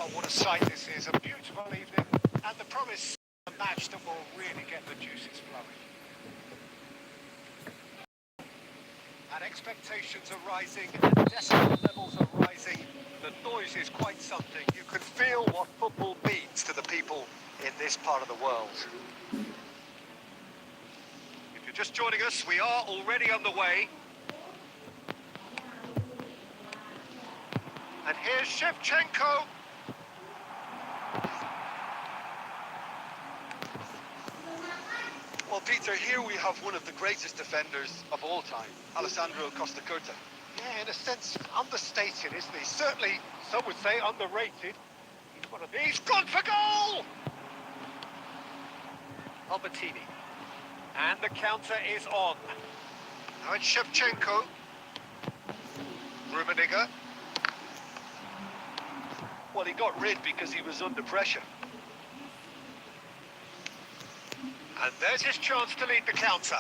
Oh, what a sight this is. A beautiful evening and the promise of a match that will really get the juices flowing. And expectations are rising and decibel levels are rising. The noise is quite something. You can feel what football means to the people in this part of the world. If you're just joining us, we are already underway. And here's Shevchenko. Well, Peter, here we have one of the greatest defenders of all time, Alessandro Costa Curta. Yeah, in a sense, understated, isn't he? Certainly, some would say underrated. He's gone for goal! Albertini. And the counter is on. Now it's Shevchenko. Rummenigge. Well, he got rid because he was under pressure. And there's his chance to lead the counter.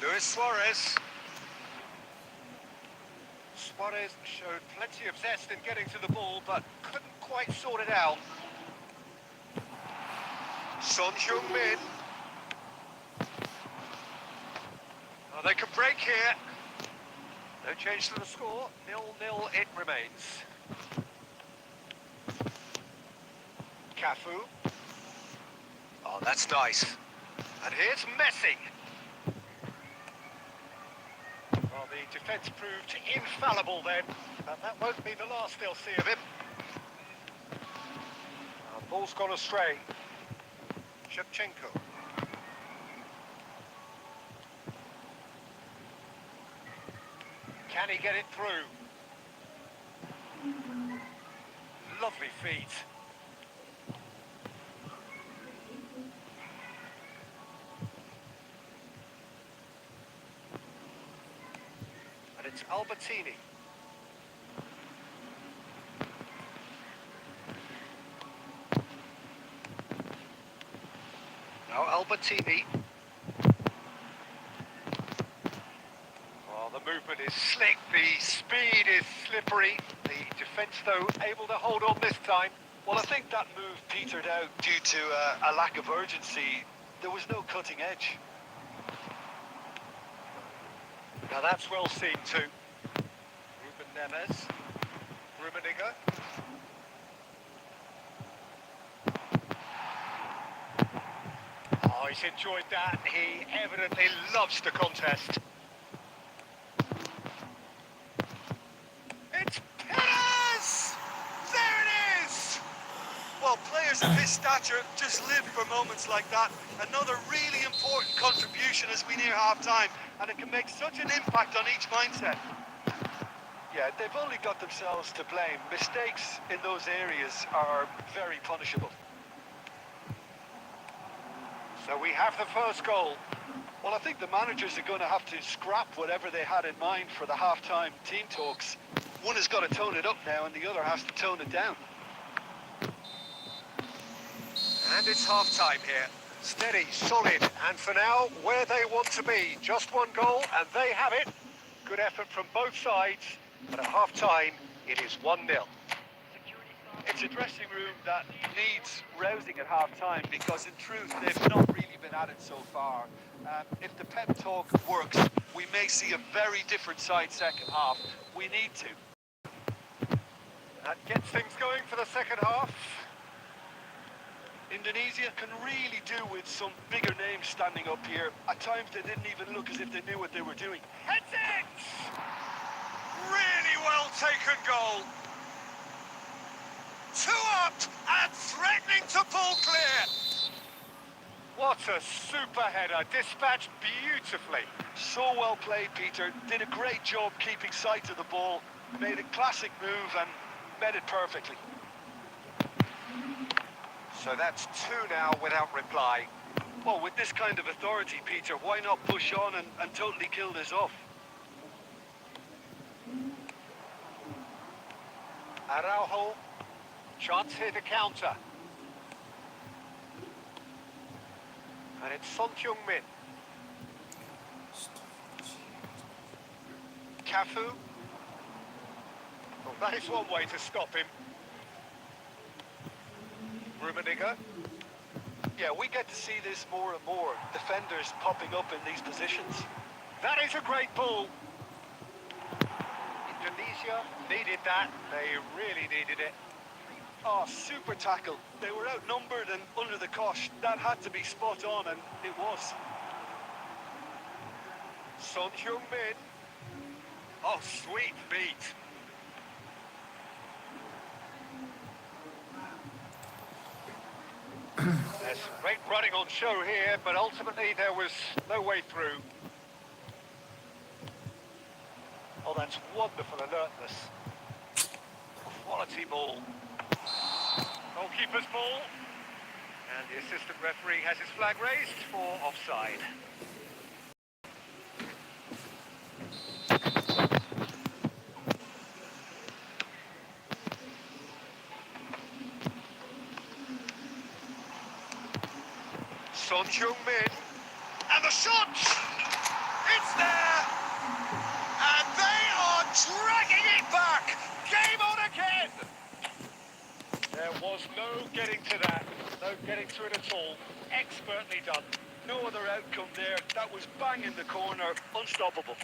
Luis Suarez. Suarez showed plenty of zest in getting to the ball, but couldn't quite sort it out. Son Heung-min. Oh, they can break here. No change to the score. 0-0 it remains. Cafu. Oh, that's nice. And here's Messi. Well, the defence proved infallible then, but that won't be the last they'll see of him. Ball's gone astray. Shevchenko. Can he get it through? Lovely feet. And it's Albertini. Now Albertini. Well, the movement is slick, the speed is slippery. The defence, though, able to hold on this time. Well, I think that move petered out due to a lack of urgency. There was no cutting edge. Now that's well seen too. Ruben Neves. Rummenigge. Oh, he's enjoyed that. He evidently loves the contest. It's Pires! There it is! Well, players of his stature just live for moments like that. Another really important contribution as we near half-time, and it can make such an impact on each mindset. Yeah, they've only got themselves to blame. Mistakes in those areas are very punishable. So we have the first goal. Well, I think the managers are going to have to scrap whatever they had in mind for the half-time team talks. One has got to tone it up now, and the other has to tone it down. And it's half-time here. Steady, solid, and for now, where they want to be. Just one goal, and they have it. Good effort from both sides, but at half-time, it is 1-0. It's a dressing room that needs rousing at half-time because, in truth, they've not really been at it so far. If the pep talk works, we may see a very different side second half. We need to. That gets things going for the second half. Indonesia can really do with some bigger names standing up here. At times they didn't even look as if they knew what they were doing. Heads it! Really well taken goal. 2 up and threatening to pull clear. What a super header, dispatched beautifully. So well played, Peter. Did a great job keeping sight of the ball. Made a classic move and met it perfectly. So that's 2 now without reply. Well, with this kind of authority, Peter, why not push on and totally kill this off? Araujo, chance here to counter. And it's Son Heung-min. Cafu. Well, that is one way to stop him. Rummenigge. Yeah, we get to see this more and more. Defenders popping up in these positions. That is a great ball. Indonesia needed that. They really needed it. Oh, super tackle. They were outnumbered and under the cosh. That had to be spot on, and it was. Son Heung-min. Oh, sweet beat. There's great running on show here, but ultimately there was no way through. Oh, that's wonderful alertness. Quality ball. Goalkeeper's ball. And the assistant referee has his flag raised for offside. Son Heung-min. And the shot! It's there! And they are dragging it back! Game on again! There was no getting to that. No getting to it at all. Expertly done. No other outcome there. That was bang in the corner. Unstoppable.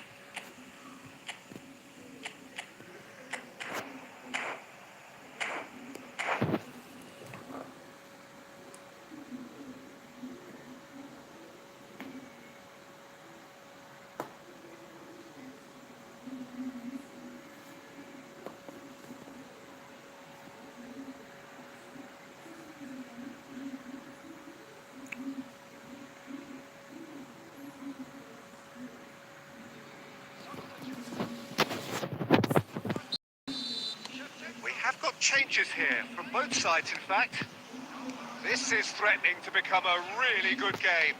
We have got changes here, from both sides in fact. This is threatening to become a really good game.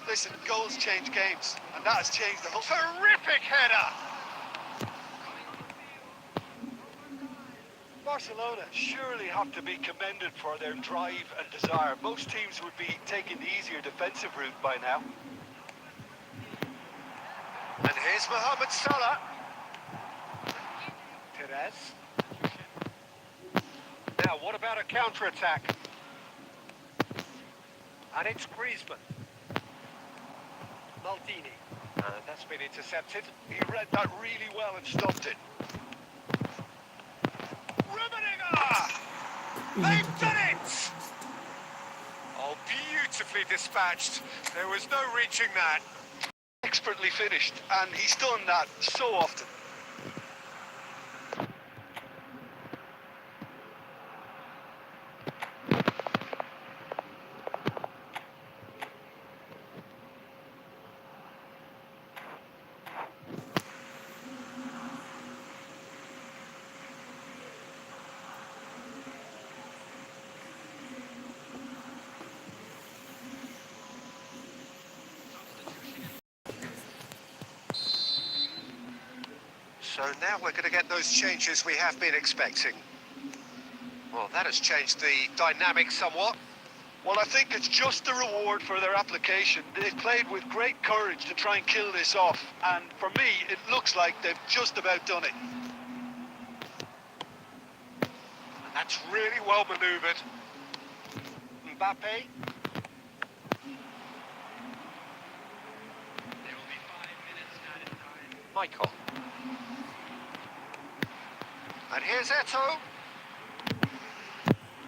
Listen, goals change games, and that has changed the whole... Terrific header! Barcelona surely have to be commended for their drive and desire. Most teams would be taking the easier defensive route by now. And here's Mohamed Salah. Perez. Now, what about a counter-attack? And it's Griezmann. Maldini. That's been intercepted. He read that really well and stopped it. Rummenigge! They've done it! Oh, beautifully dispatched. There was no reaching that. Expertly finished, and he's done that so often. So now we're going to get those changes we have been expecting. Well, that has changed the dynamic somewhat. Well, I think it's just a reward for their application. They've played with great courage to try and kill this off, and for me, it looks like they've just about done it. And that's really well manoeuvred. Mbappe. There will be 5 minutes added time. Michael. And here's Eto'o.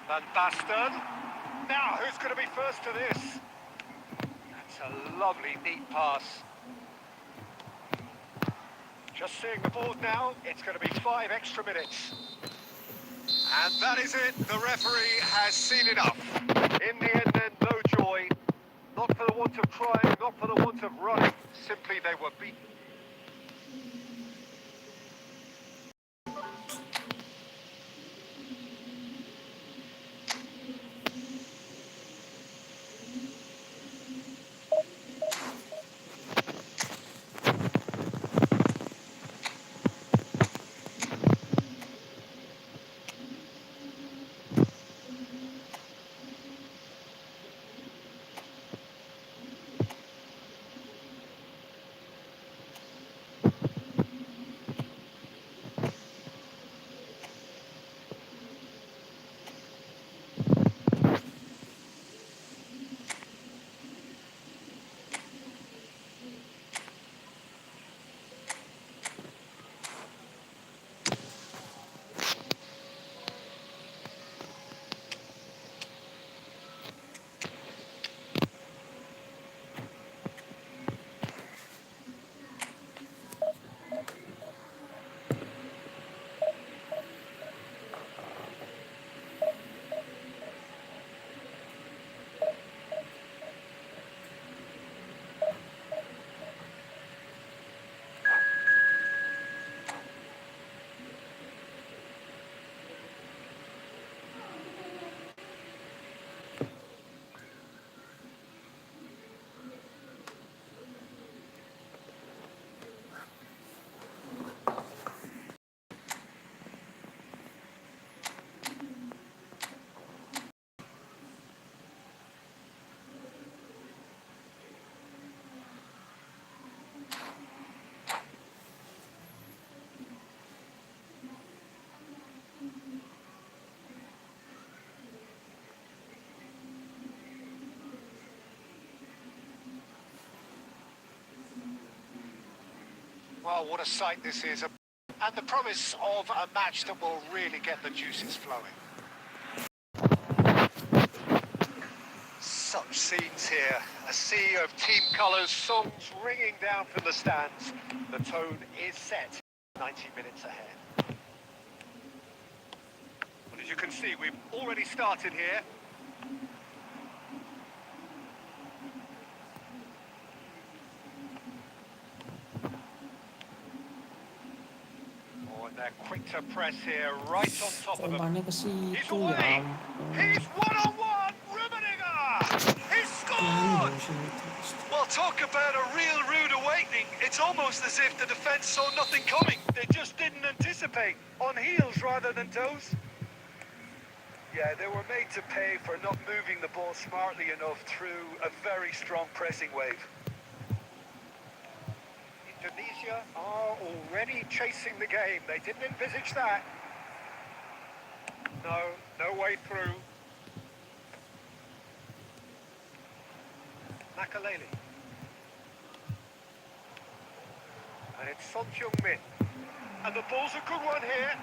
Van Basten. Now, who's going to be first to this? That's a lovely, neat pass. Just seeing the board now, it's going to be 5 extra minutes. And that is it. The referee has seen enough. In the end, then, no joy. Not for the want of trying, not for the want of running. Simply, they were beaten. Well, what a sight this is, and the promise of a match that will really get the juices flowing. Such scenes here, a sea of team colours, songs ringing down from the stands. The tone is set, 90 minutes ahead. But as you can see, we've already started here. Oh, and they're quick to press here, right on top of them. Umpannya ke He's situ ya away! ampun. He's one-on-one! Rummenigge! He Mana scored! sih itu? Well, talk about a real rude awakening. It's almost as if the defence saw nothing coming. They just didn't anticipate. On heels rather than toes. Yeah, they were made to pay for not moving the ball smartly enough through a very strong pressing wave. Indonesia are already chasing the game. They didn't envisage that. No way through. Makaleli. And it's Son Heung-min. And the ball's a good one here.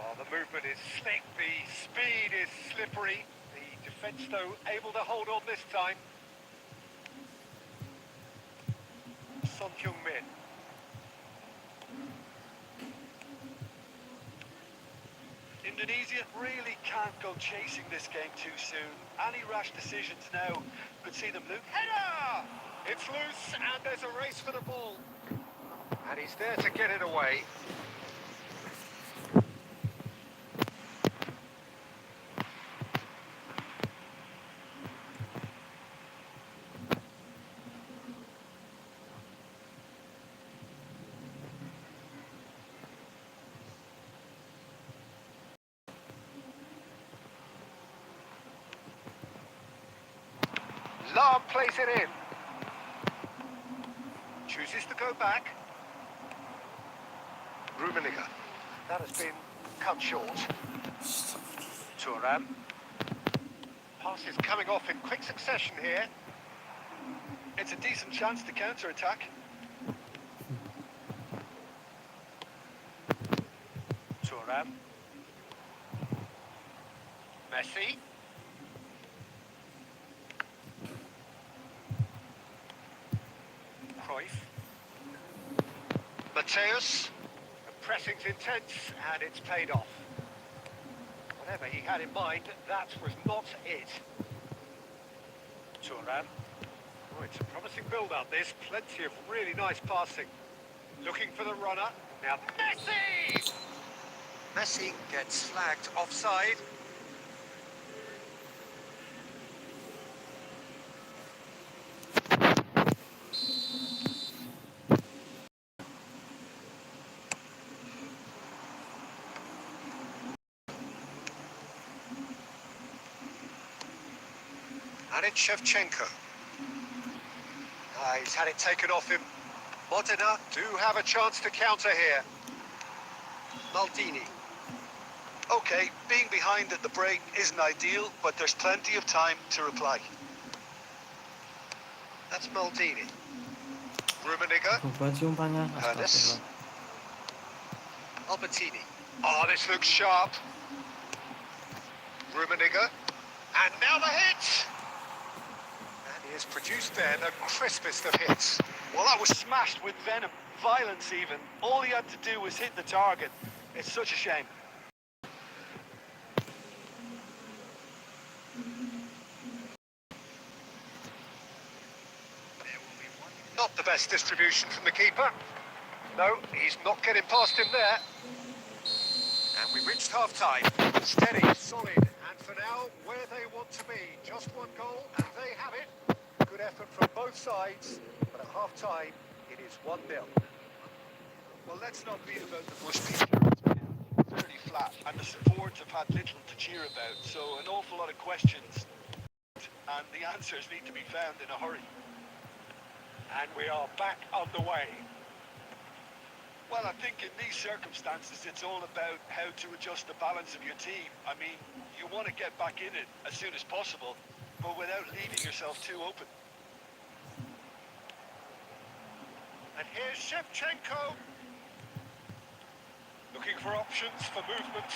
Oh, the movement is slick, the speed is slippery. The defence, though, able to hold on this time. Son Heung-min. Indonesia really can't go chasing this game too soon. Any rash decisions now could see them lose. Header! It's loose and there's a race for the ball. And he's there to get it away. Lam plays it in. Chooses to go back. Rummenigge. That has been cut short. Thuram. Passes coming off in quick succession here. It's a decent chance to counter-attack. Thuram. Messi. Mateus, the pressing's intense and it's paid off. Whatever he had in mind, that was not it. Thuram. Oh, it's a promising build-up this, plenty of really nice passing. Looking for the runner, now Messi! Messi gets flagged offside. And it's Shevchenko. He's had it taken off him. Modena do have a chance to counter here. Maldini. Okay, being behind at the break isn't ideal, but there's plenty of time to reply. That's Maldini. Rummenigge. Buat sih umpannya. Ernest. Astagfirullah. Albertini. Oh, this looks sharp. Rummenigge. And now the hit! And he has produced there the crispest of hits. Well, that was smashed with venom, violence even. All he had to do was hit the target. It's such a shame. Not the best distribution from the keeper. No, he's not getting past him there. And we reached half-time. Steady, solid, and for now, where they want to be. Just one goal, and they have it. Good effort from both sides, but at half-time, it is 1-0. Well, let's not beat about the bush. It's been fairly flat, and the supports have had little to cheer about, so an awful lot of questions, and the answers need to be found in a hurry. And we are back on the way. Well, I think in these circumstances, it's all about how to adjust the balance of your team. I mean, you want to get back in it as soon as possible, but without leaving yourself too open. And here's Shevchenko. Looking for options for movement.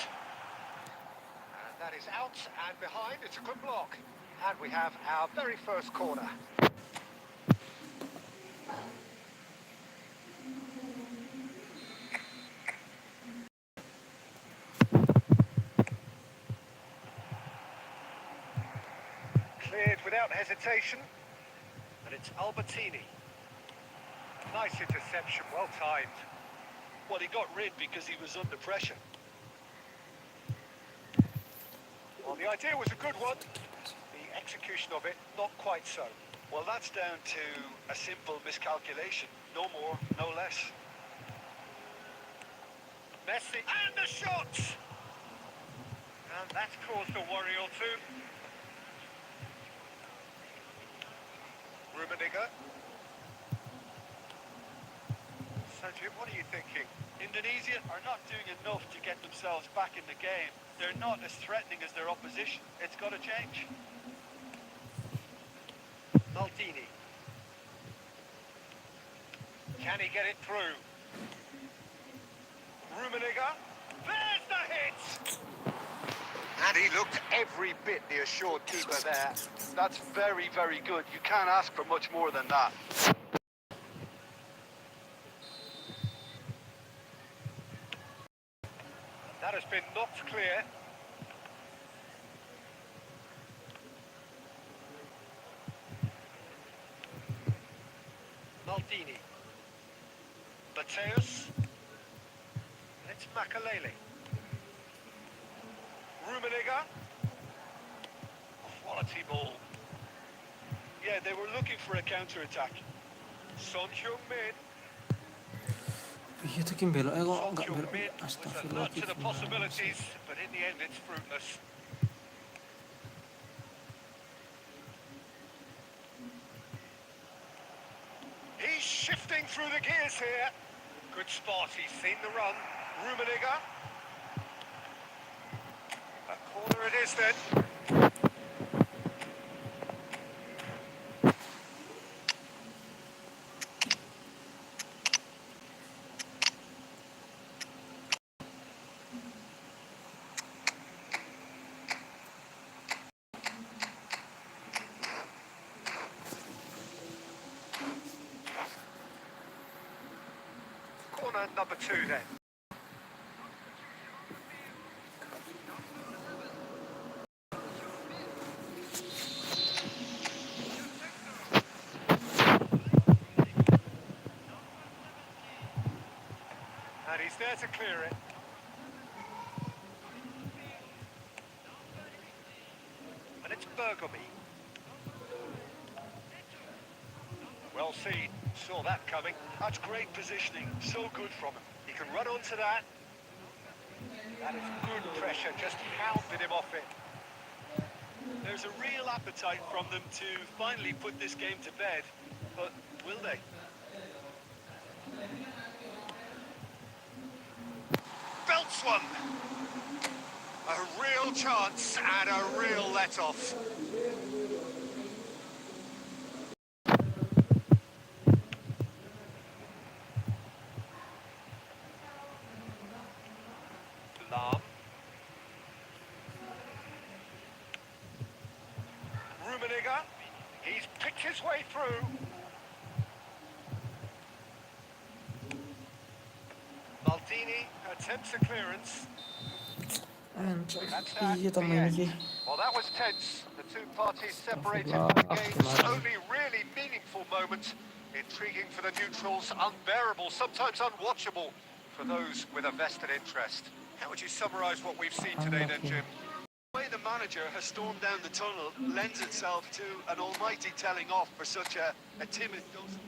And that is out and behind. It's a good block. And we have our very first corner. Cleared without hesitation. And it's Albertini. Nice interception, well timed. Well, he got rid because he was under pressure. Well, the idea was a good one. The execution of it, not quite so. Well, that's down to a simple miscalculation. No more, no less. Messi, and the shot! And that's caused a worry or two. Rummenigge. So, Jim, what are you thinking? Indonesia are not doing enough to get themselves back in the game. They're not as threatening as their opposition. It's got to change. Maldini. Can he get it through? Rummenigge. There's the hit! And he looked every bit the assured keeper there. That's very, very good. You can't ask for much more than that. That has been knocked clear. Maldini. Mateus. And it's Makalele. Rummenigge. Quality ball. Yeah, they were looking for a counter-attack. Son Heung-min. Iya tuh Kim belok kok Son nggak belok. Heung-min was Astagfirullah. alert to the possibilities, but in the end it's fruitless. He's shifting through the gears here. Good spot, he's seen the run. Rummenigge. A corner it is then. Corner number 2 then. And he's there to clear it. And it's Bergomi. Well seen. Saw that coming. That's great positioning. So good from him. He can run onto that. That is good pressure, just hounded him off it. There's a real appetite from them to finally put this game to bed, but will they? Belts one. A real chance and a real let-off. Lam. Rummenigge. He's picked his way through. Maldini attempts a clearance. Anjir. That's that, Iya the temen end. iki. Well, that was tense. The two parties separated for the game's Astagfirullah. only really meaningful moment. Intriguing for the neutrals, unbearable, sometimes unwatchable for those with a vested interest. How would you summarise what we've seen today then, Jim? The way the manager has stormed down the tunnel lends itself to an almighty telling off for such a timid ghost.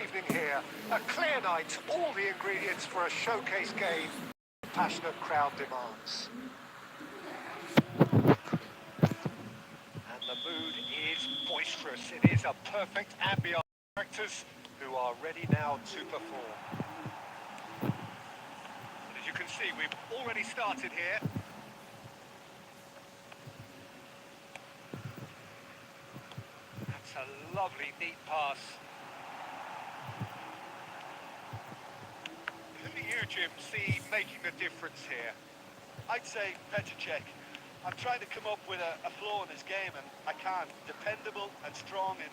evening here. A clear night, all the ingredients for a showcase game. Passionate crowd demands. And the mood is boisterous. It is a perfect ambience. Characters who are ready now to perform. And as you can see, we've already started here. That's a lovely, neat pass. Who do you, Jim, see making the difference here? I'd say Petr. I'm trying to come up with a flaw in his game, and I can't. Dependable and strong in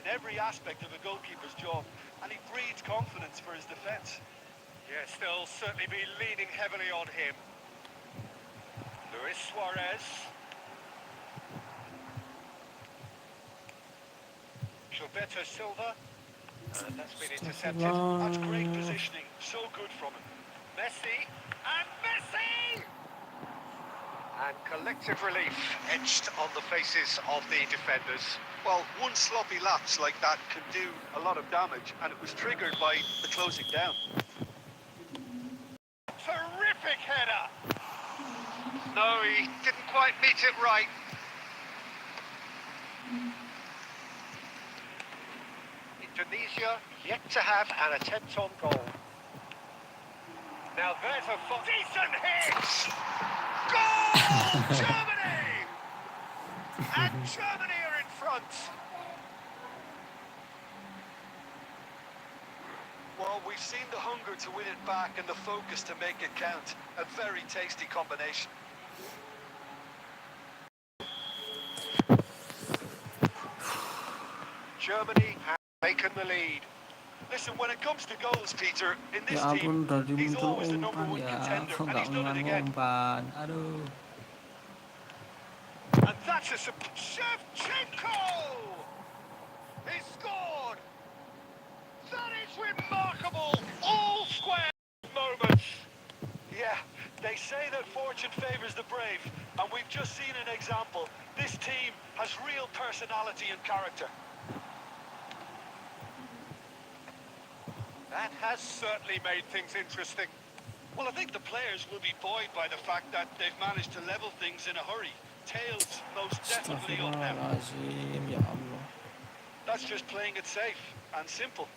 every aspect of a goalkeeper's job, and he breeds confidence for his defence. Yes, they'll certainly be leaning heavily on him. Luis Suarez. Gilberto Silva. And that's been intercepted. That's great positioning, so good from him. Messi. And Messi! And collective relief etched on the faces of the defenders. Well, one sloppy lapse like that can do a lot of damage, and it was triggered by the closing down. Terrific header! No, he didn't quite meet it right. Indonesia yet to have an attempt on goal. Now there's a decent hit! Goal! Germany! And Germany are in front. Well, we've seen the hunger to win it back and the focus to make it count. A very tasty combination. Germany have taken the lead. Listen, when it comes to goals, Peter, in this Ya team, ampun, tadi he's muncul always the number umpan one ya. contender, Kok and nggak he's done it again. umpan? Aduh. And that's a Shevchenko! He scored! That is remarkable! All square moments! Yeah, they say that fortune favours the brave, and we've just seen an example. This team has real personality and character. That has certainly made things interesting. Well, I think the players will be buoyed by the fact that they've managed to level things in a hurry. Tails most definitely up now. Astagfirullahaladzim, ya Allah. That's just playing it safe and simple.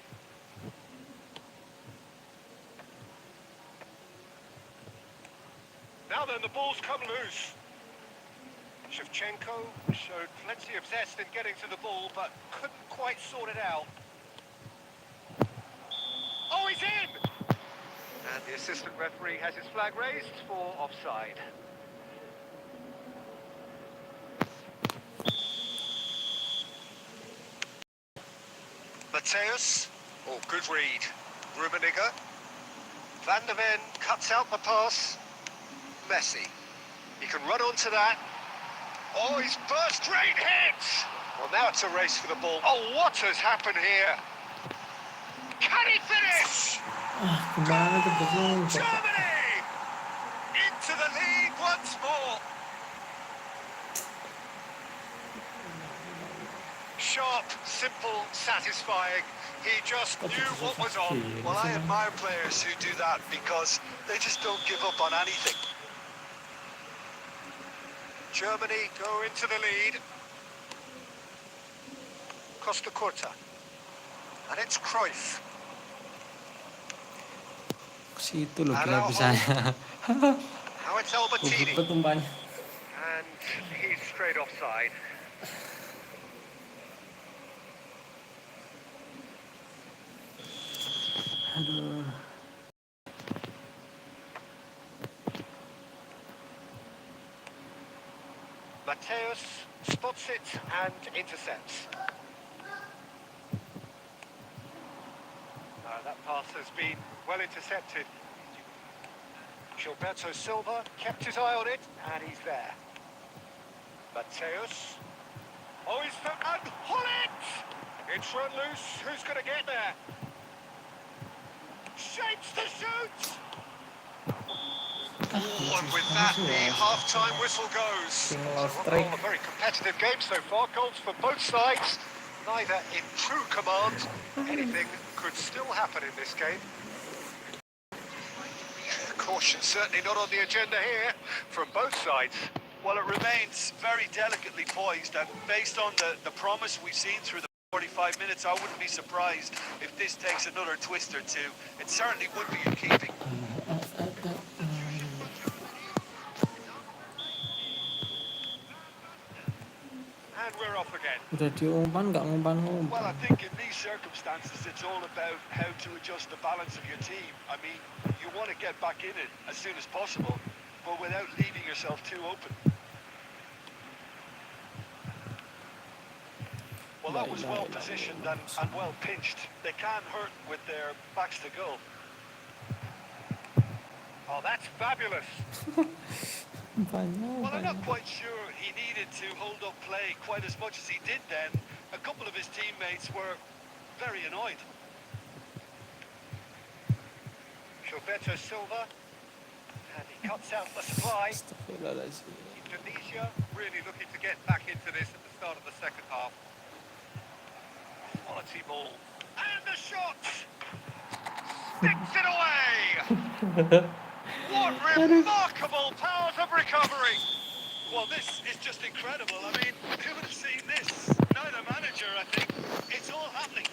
Now then, the ball's come loose. Shevchenko showed plenty of zest in getting to the ball, but couldn't quite sort it out. Oh, he's in! And the assistant referee has his flag raised for offside. Mateus, oh, good read. Rummenigge. Van der Ven cuts out the pass. Messi. He can run onto that. Oh, he's burst rate hit! Well, now it's a race for the ball. Oh, what has happened here? Can he finish? Kemana tuh Goal, betul? Germany! Into the lead once more. Sharp, simple, satisfying. He just knew what was on. Well, I admire players who do that because they just don't give up on anything. Germany go into the lead. Costa Curta. And it's Cruyff. Situ loh Araujo. bisa-bisanya. Now it's Albertini. Gugup umpannya. And he's straight offside. Aduh. Mateus spots it and intercepts. That pass has been well intercepted. Gilberto Silva kept his eye on it, and he's there. Mateus. Oh, he's found and Hullet! It's run loose. Who's going to get there? Shapes the shoot! And with that, the half-time whistle goes. So overall, a very competitive game so far. Goals for both sides. Neither in true command. Anything could still happen in this game. Caution certainly not on the agenda here from both sides. Well, it remains very delicately poised, and based on the promise we've seen through the 45 minutes, I wouldn't be surprised if this takes another twist or two. It certainly would be in keeping. And we're off again. Udah diumpan nggak Well, I ngumpan-ngumpan. think in these circumstances, it's all about how to adjust the balance of your team. I mean, you want to get back in it as soon as possible, but without leaving yourself too open. Well, that was well positioned and well pinched. They can hurt with their backs to goal. Oh, that's fabulous. Well, I'm not quite sure he needed to hold up play quite as much as he did then. A couple of his teammates were very annoyed. Gilberto Silva. And he cuts out the supply. Astagfirullahaladzim. Indonesia really looking to get back into this at the start of the second half. Quality ball. And the shot! Sticks it away! What remarkable powers of recovery! Well, this is just incredible. I mean, who would have seen this? Neither manager, I think. It's all happening.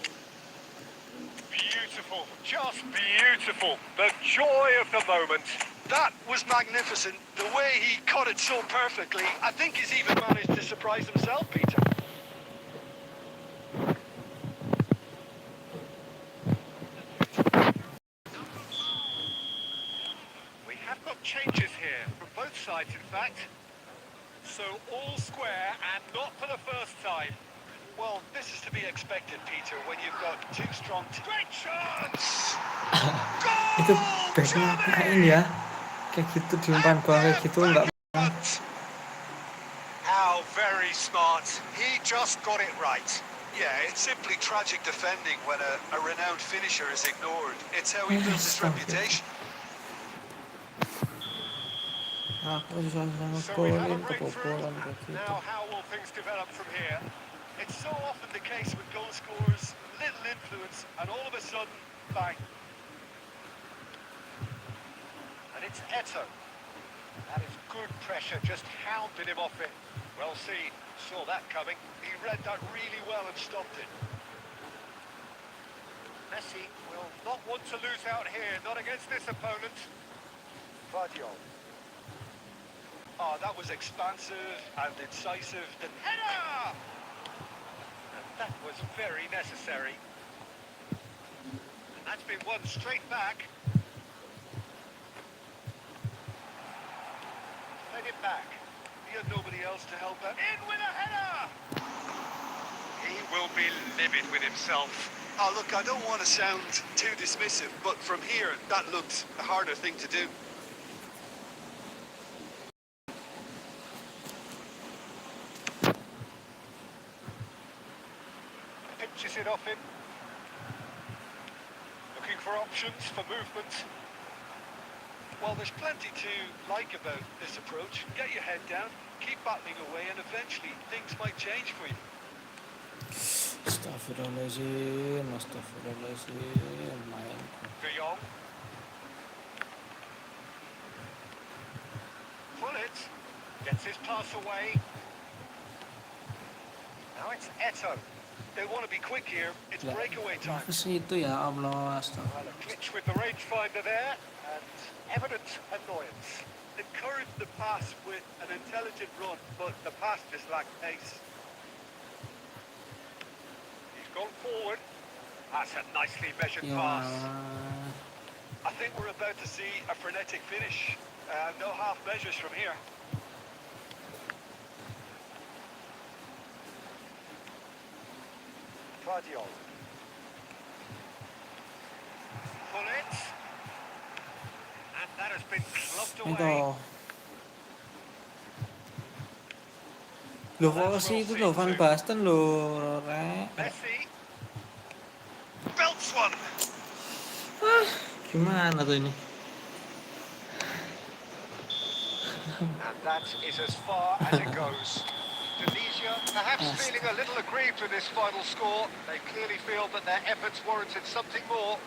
Beautiful, just beautiful. The joy of the moment. That was magnificent. The way he caught it so perfectly. I think he's even managed to surprise himself, Peter. We have got changes here from both sides, in fact. So all square and not for the first time. Well, this is to be expected, Peter, when you've got two strong... Great chance! Itu back ngapain ya? Kayak gitu diumpan bola kayak gitu nggak. How very smart. He just got it right. Yeah, it's simply tragic defending when a renowned finisher is ignored. It's how he builds his reputation. Aku susah So we have a ngegolin breakthrough. kebobolan kayak gitu. Now how will things develop from here? It's so often the case with goal scorers, little influence, and all of a sudden, bang. And it's Eto. That is good pressure, just hounded him off it. Well seen, saw that coming. He read that really well and stopped it. Messi will not want to lose out here, not against this opponent. Vardiol. Oh, that was expansive and incisive. The Header! And that was very necessary. And that's been won straight back. Fed it back. He had nobody else to help out. In with a header! He will be livid with himself. Oh, look, I don't want to sound too dismissive, but from here, that looked a harder thing to do. Pitches it off him. Looking for options for movement. Well, there's plenty to like about this approach. Get your head down, keep battling away, and eventually things might change for you. Astagfirullahaladzim, astagfirullahaladzim, main. De Jong. Pullet gets his pass away. Now it's Eto. They want to be quick here. It's breakaway time. Ke situ ya Allah, Well, astagfirullah. a glitch with the rangefinder there, and evident annoyance. Encourage the pass with an intelligent run, but the pass just lacked pace. He's gone forward. That's a nicely measured Ya pass. Allah. I think we're about to see a frenetic finish. No half measures from here. Vardiol. Pullet. And that has been clubbed away. Itu. Loh kok ke situ loh, Van Basten loh, Rek. Messi. Belts one. Gimana tuh ini? And that is as far as it goes. Tunisia, perhaps Mas, feeling a little aggrieved with this final score. They clearly feel that their efforts warranted something more.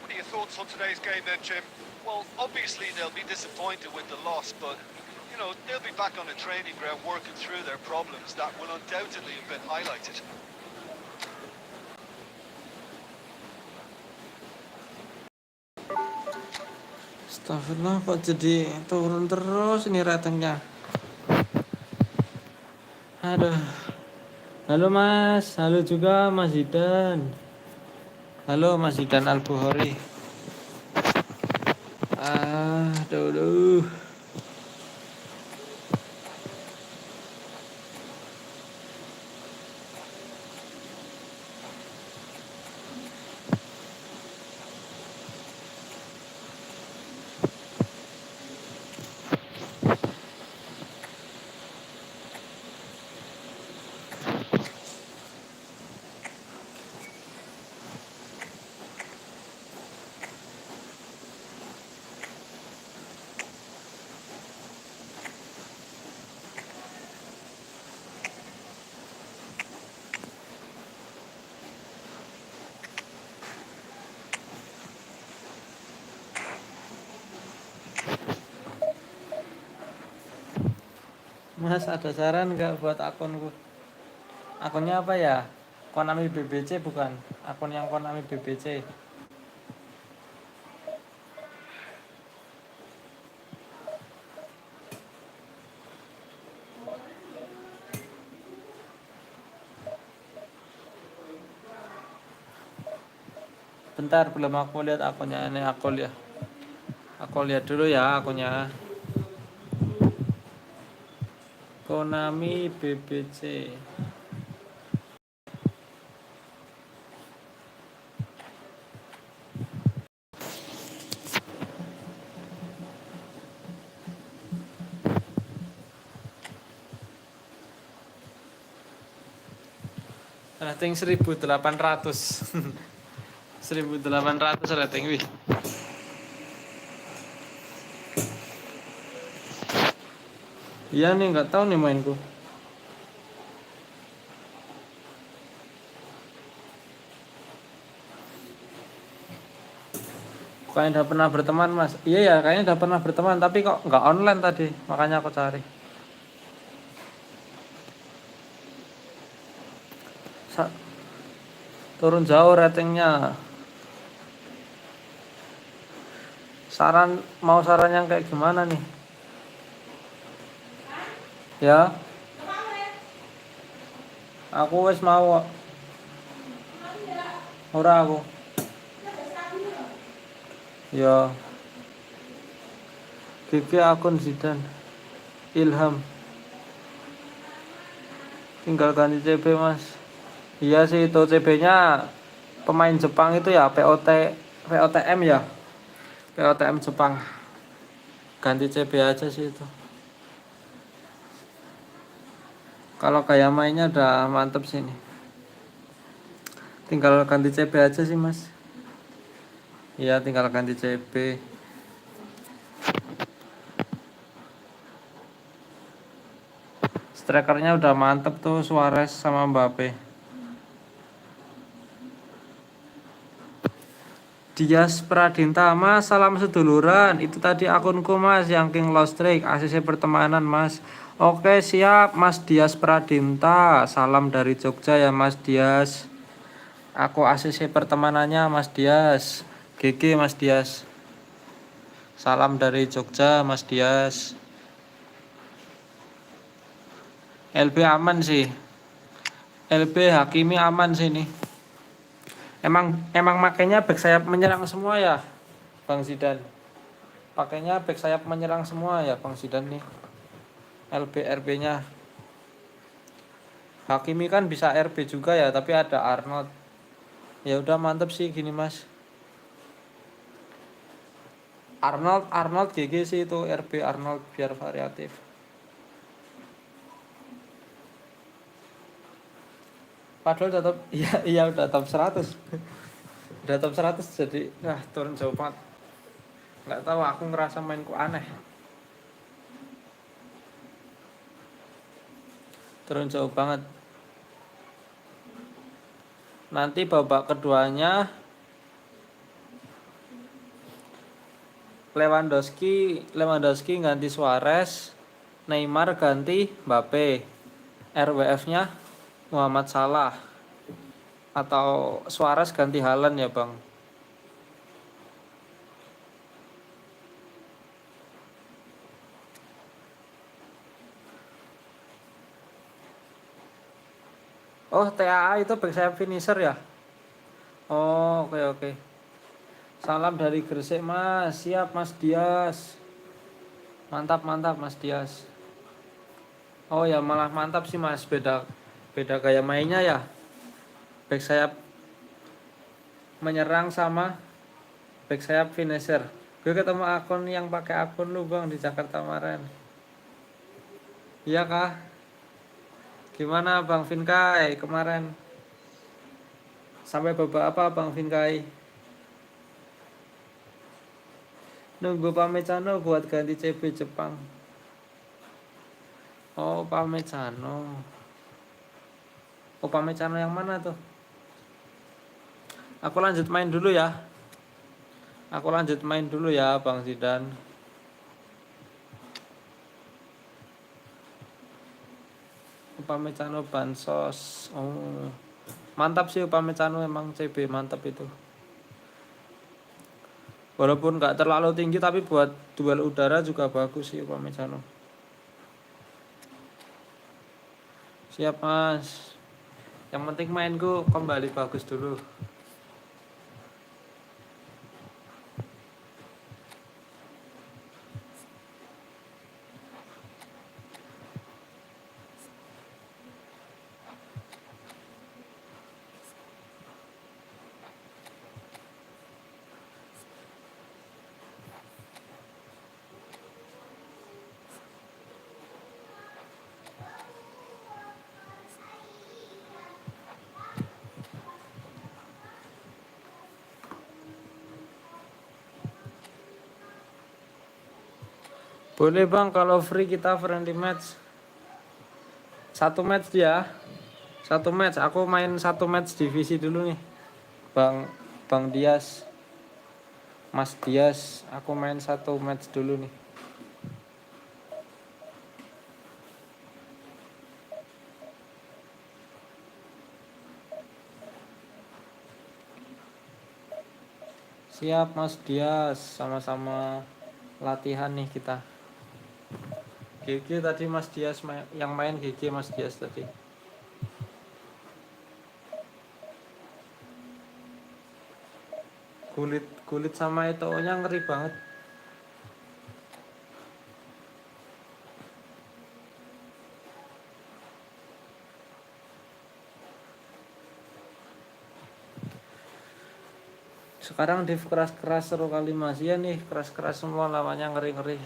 What are your thoughts on today's game then, Jim? Well, obviously they'll be disappointed with the loss, but you know, they'll be back on the training ground working through their problems that will undoubtedly have been highlighted. astagfirullah kok jadi turun terus ini ratingnya. Aduh. Halo Mas, halo juga Mas Zidan. Halo Mas Zidan Al-Bukhari. Aduh. Mas ada saran nggak buat akunku? Akunnya apa ya? Konami BBC bukan? Akun yang Konami BBC. Bentar belum aku lihat akunnya ini aku lihat. Aku lihat dulu ya akunnya. Konami BBC. Rating 1800. 1800 rating wih. Iya nih nggak tahu nih mainku. Kayaknya udah pernah berteman Mas. Iya ya kayaknya udah pernah berteman tapi kok nggak online tadi. Makanya aku cari. Turun jauh ratingnya. Mau saran yang kayak gimana nih? Ya. Aku wis mau. Ora aku. Ya. GG akun Zidan. Ilham. Tinggal ganti CB Mas. Iya sih itu CB-nya pemain Jepang itu ya POTM ya. POTM Jepang. Ganti CB aja sih itu. Kalau kayak mainnya udah mantep sih nih. Tinggal ganti CB aja sih Mas. Iya tinggal ganti CB. Strikernya udah mantep tuh Suarez sama Mbappe. Dias Pradinta Mas, salam seduluran. Itu tadi akunku Mas yang King Lost Streak ACC pertemanan Mas. Oke siap Mas Dias Pradinta. Salam dari Jogja ya Mas Dias. Aku ACC pertemanannya Mas Dias. GG Mas Dias. Salam dari Jogja Mas Dias. LB aman sih. LB Hakimi aman sih nih. Emang makanya back sayap menyerang semua ya Bang Zidan. Pakainya back sayap menyerang semua ya Bang Zidan nih. LB RB-nya. Hakimi kan bisa RB juga ya, tapi ada Arnold. Ya udah mantep sih gini Mas. Arnold GG sih itu RB Arnold biar variatif. Padahal tetap iya udah top 100. Udah top 100 jadi turun jauh banget. Enggak tahu aku ngerasa mainku aneh. turun jauh banget. Nanti babak keduanya Lewandowski ganti Suarez, Neymar ganti Mbappe, RWF-nya Muhammad Salah atau Suarez ganti Haaland ya Bang. Oh, TAA itu back sayap finisher ya? Oh, oke. Salam dari Gresik Mas. Siap Mas Dias. Mantap Mas Dias. Oh ya, malah mantap sih Mas, beda gaya mainnya ya. Back sayap menyerang sama back sayap finisher. Gue ketemu akun yang pakai akun lu Bang di Jakarta kemarin. Iya kah? Gimana Bang Vinkai kemarin? Sampai babak apa Bang Vinkai? Nunggu Pamecano buat ganti CB Jepang. Oh Pamecano. Oh Pamecano yang mana tuh? Aku lanjut main dulu ya Bang Zidan. Upamecano bansos. Oh mantap sih Upamecano, emang CB mantap itu. Walaupun gak terlalu tinggi tapi buat duel udara juga bagus sih Upamecano. Siap Mas. Yang penting mainku kembali bagus dulu. Boleh Bang, kalau free kita friendly match. Satu match ya. Satu match, aku main satu match divisi dulu nih. Bang Dias. Mas Dias, aku main satu match dulu nih. Siap Mas Dias, sama-sama latihan nih kita. GG tadi Mas Dias yang main GG Mas Dias tadi. Kulit sama eto'onya ngeri banget. Sekarang div keras-keras seru kali Mas. Iya nih, keras-keras semua lawannya, ngeri-ngeri.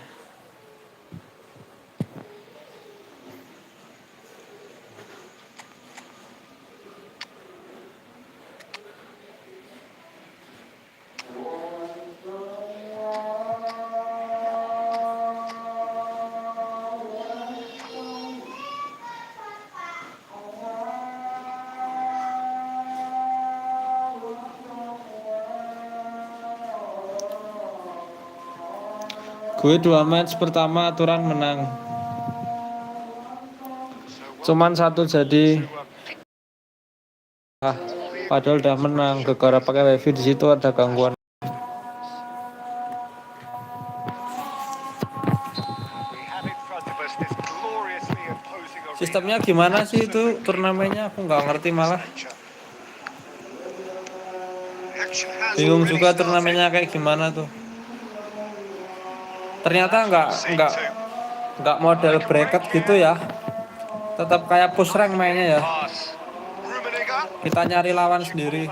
Gue 2 match pertama aturan menang. Cuman satu jadi padahal udah menang, gara-gara pakai wifi di situ ada gangguan. Sistemnya gimana sih itu turnamennya? Aku nggak ngerti malah. Bingung juga turnamennya kayak gimana tuh. Ternyata nggak model bracket gitu ya. Tetap kayak push rank mainnya ya. Kita nyari lawan sendiri.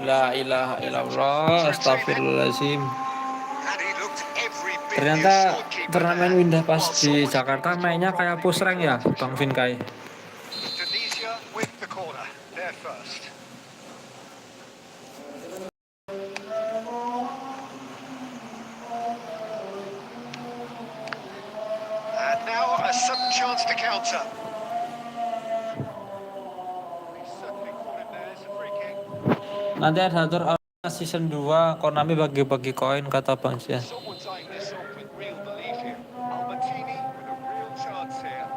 La ilaha illallah, astagfirullahaladzim. Ternyata turnamen Windah pas di Jakarta mainnya kayak push rank ya, Bang Vinkai. chance to counter. He certainly caught him there. It's a free kick. Nanti ada atur season 2 Konami bagi-bagi koin kata Bang Sian. Someone's eyeing this off with real belief here. Albertini with a real chance here.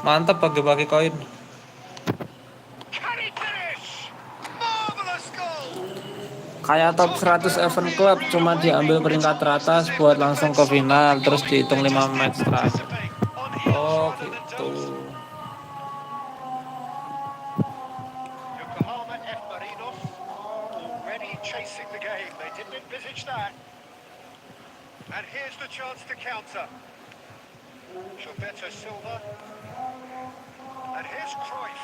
Mantap bagi-bagi koin. Can he finish? Marvelous goal! Kayak top 100 event club cuma diambil peringkat teratas buat langsung ke final terus dihitung 5 match terakhir. Oh gitu. Yokohama F. Marinos already chasing the game. They didn't envisage that. And here's the chance to counter. Gilberto Silva. And here's Cruyff.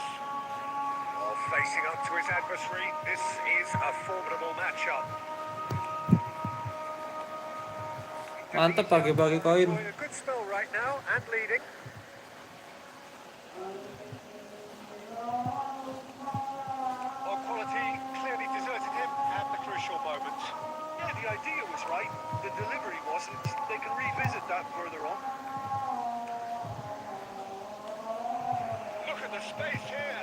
Oh, facing up to his adversary. This is a formidable matchup. Mantap bagi-bagi koin. Enjoying a good spell right now and leading. Oh, quality clearly deserted him at the crucial moment. Yeah, the idea was right. The delivery wasn't. They can revisit that further on. Look at the space here.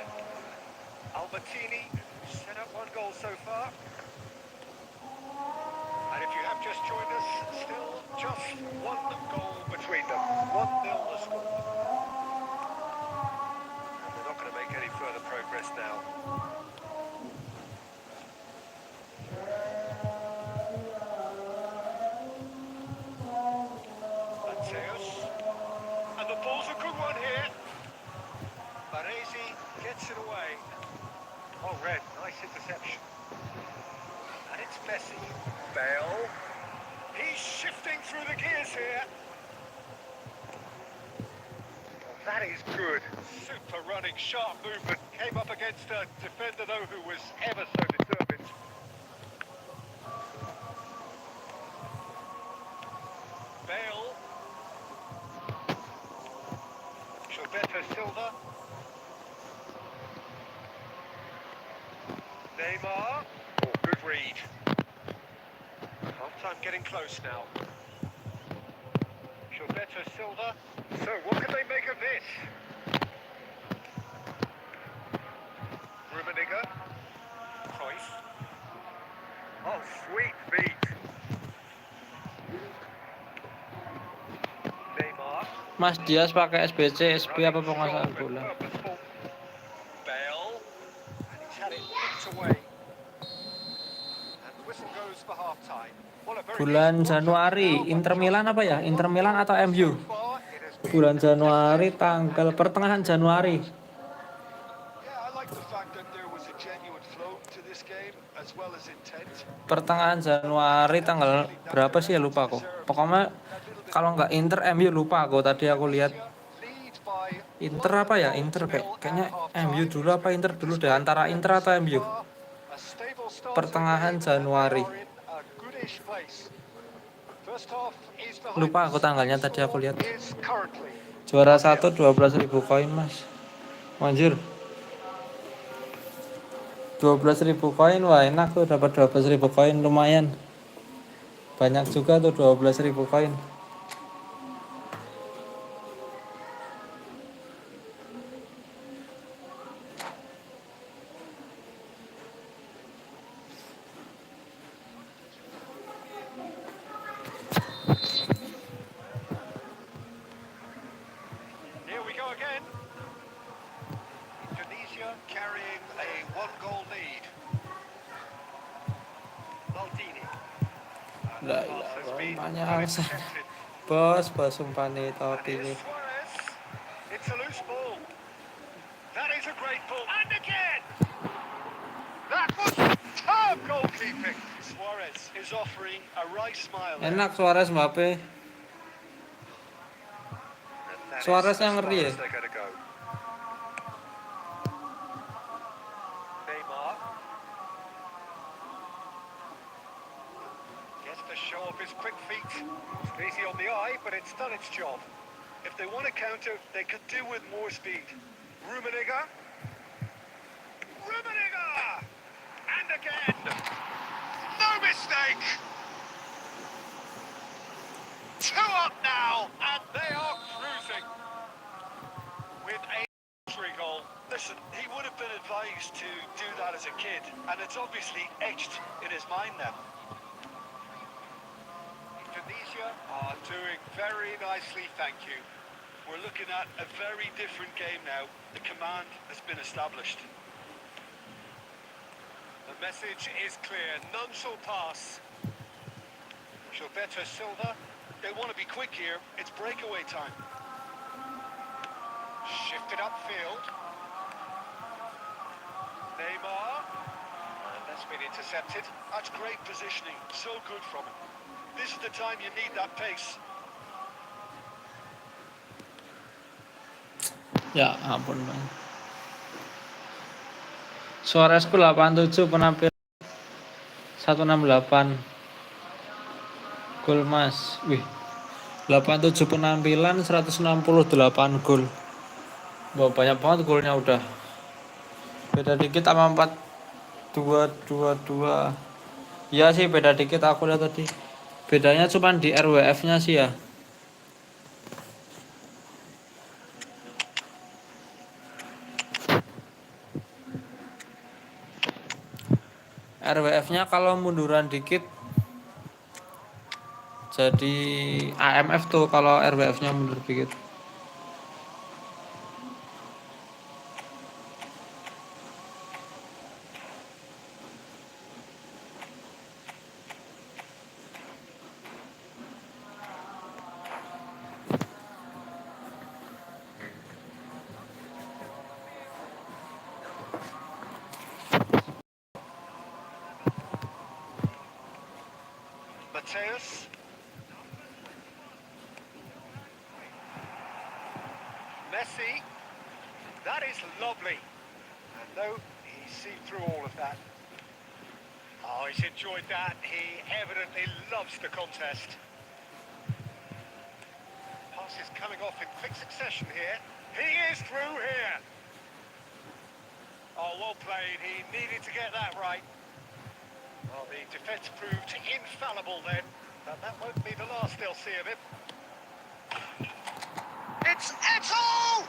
Albertini set up one goal so far. And if you have just joined us, still just one goal between them. 1-0 the score. And they're not going to make any further progress now. Mateus. And the ball's a good one here. Baresi gets it away. Oh, Red, nice interception. And it's Messi. Bale. He's shifting through the gears here. Oh, that is good. Super running, sharp movement. Came up against a defender, though, who was ever so determined. Bale. Gilberto Silva. Neymar. Oh, good read. Half-time getting close now. Gilberto Silva. So, what can they make of this? Rummenigge. Cruyff. Oh, sweet feet. Neymar. Mas Dias pakai SBC, SP apa penguasaan bola? Purposeful. Bale. And he's had it nicked away. And the whistle goes for half-time. Well, a very Bulan decent Januari, now, but Inter Milan apa ya? Inter Milan atau MU? so far it has been Bulan Januari tanggal pertengahan Januari. Yeah, I like the fact that there was a genuine flow to this game as well as intent. Pertengahan Januari tanggal berapa sih ya lupa aku. Pokoknya kalau nggak Inter MU lupa aku. Tadi aku lihat lead by Inter apa ya? Inter kayaknya MU dulu apa Inter dulu deh, antara Inter atau MU. a stable start Pertengahan to the game, and Januari. they are in a goodish place. First half is behind Lupa us. aku tanggalnya tadi aku lihat. Is currently Juara 1 12.000 koin, Mas. Anjir. 12.000 koin, wah enak tuh, dapat 12.000 koin lumayan. Banyak juga tuh 12.000 koin. Here we go again. Indonesia carrying a one-goal lead. Maldini. Lah, banyak bos sumpah nih top Here's ini. Suarez. It's a loose ball. That is a great ball. And again. That was superb goalkeeping. Suarez is offering a right smile. Enak Suarez Mbappe. And that Suarez is yang as far ngeri ya. as they're gonna go. Neymar gets to show off his quick feet. It's easy on the eye, but it's done its job. If they want to counter, they could do with more speed. Rummenigge. Rummenigge! And again! No mistake! 2 up now, and they are cruising with a victory goal. Listen, he would have been advised to do that as a kid, and it's obviously etched in his mind now. Indonesia are doing very nicely, thank you. We're looking at a very different game now. The command has been established. The message is clear, none shall pass. Gilberto Silva, They want to be quick here. It's breakaway time. shifted upfield. Neymar, and that's been intercepted. That's great positioning. So good from him. This is the time you need that pace. Ya ampun bang. Suarezku 87 penampil 168 gol mas. Wih, 87 penampilan 168 gol. Wah, banyak banget golnya udah. Beda dikit sama 4-2-2-2. Iya sih beda dikit, aku lihat tadi. Bedanya cuma di RWF-nya sih ya. RWF-nya kalau munduran dikit jadi AMF tuh kalau RWF-nya mundur dikit. Mateus. Messi. That is lovely. And no, he's seen through all of that. Oh, he's enjoyed that. He evidently loves the contest. Pass is coming off in quick succession here. He is through here. Oh, well played. He needed to get that right. Well, the defence proved infallible then, but that won't be the last they'll see of him. It's Eto'o!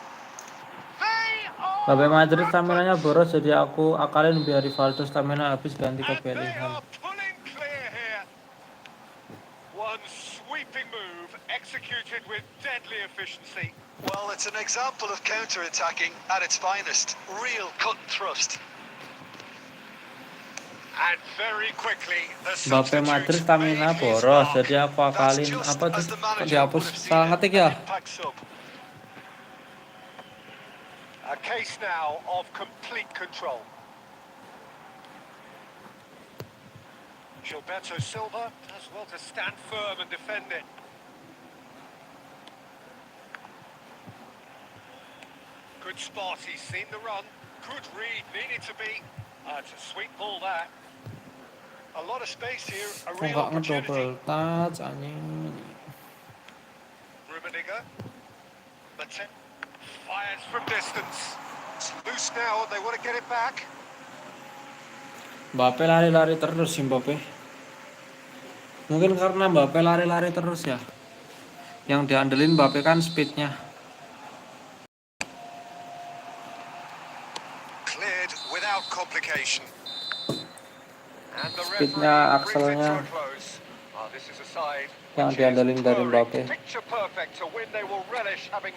They are... Babe Madrid staminanya boros, jadi aku akalin biar Rivaldo stamina habis ganti ke And they Bellingham. are pulling clear here. One sweeping move, executed with deadly efficiency. Well, it's an example of counter-attacking at its finest. Real cut and thrust. And very quickly, the Babe Madrid substitute stamina made his boros, mark. jadi aku That's akalin just apa tuh as the kok manager dihapus would have seen salah it. ngetik An ya. impact sub. A case now of complete control. Gilberto Silva does well to stand firm and defend it. Good spot, he's seen the run. Good read, needed to be. It's a sweet ball that. A lot of space here, a Kok real gak ngedouble opportunity. touch anjing. Rummenigge. Fires from distance. It's loose now, they want to get it back. Mbappe lari-lari terus sih Mbappe. Mungkin karena Mbappe lari-lari terus ya. Yang diandelin Mbappe kan speednya. Cleared without complication. And the Speednya, referee brings it to akselnya a close. Oh, this is a side yang which diandelin is dari purring, Mbappe. picture perfect to win. They will relish having.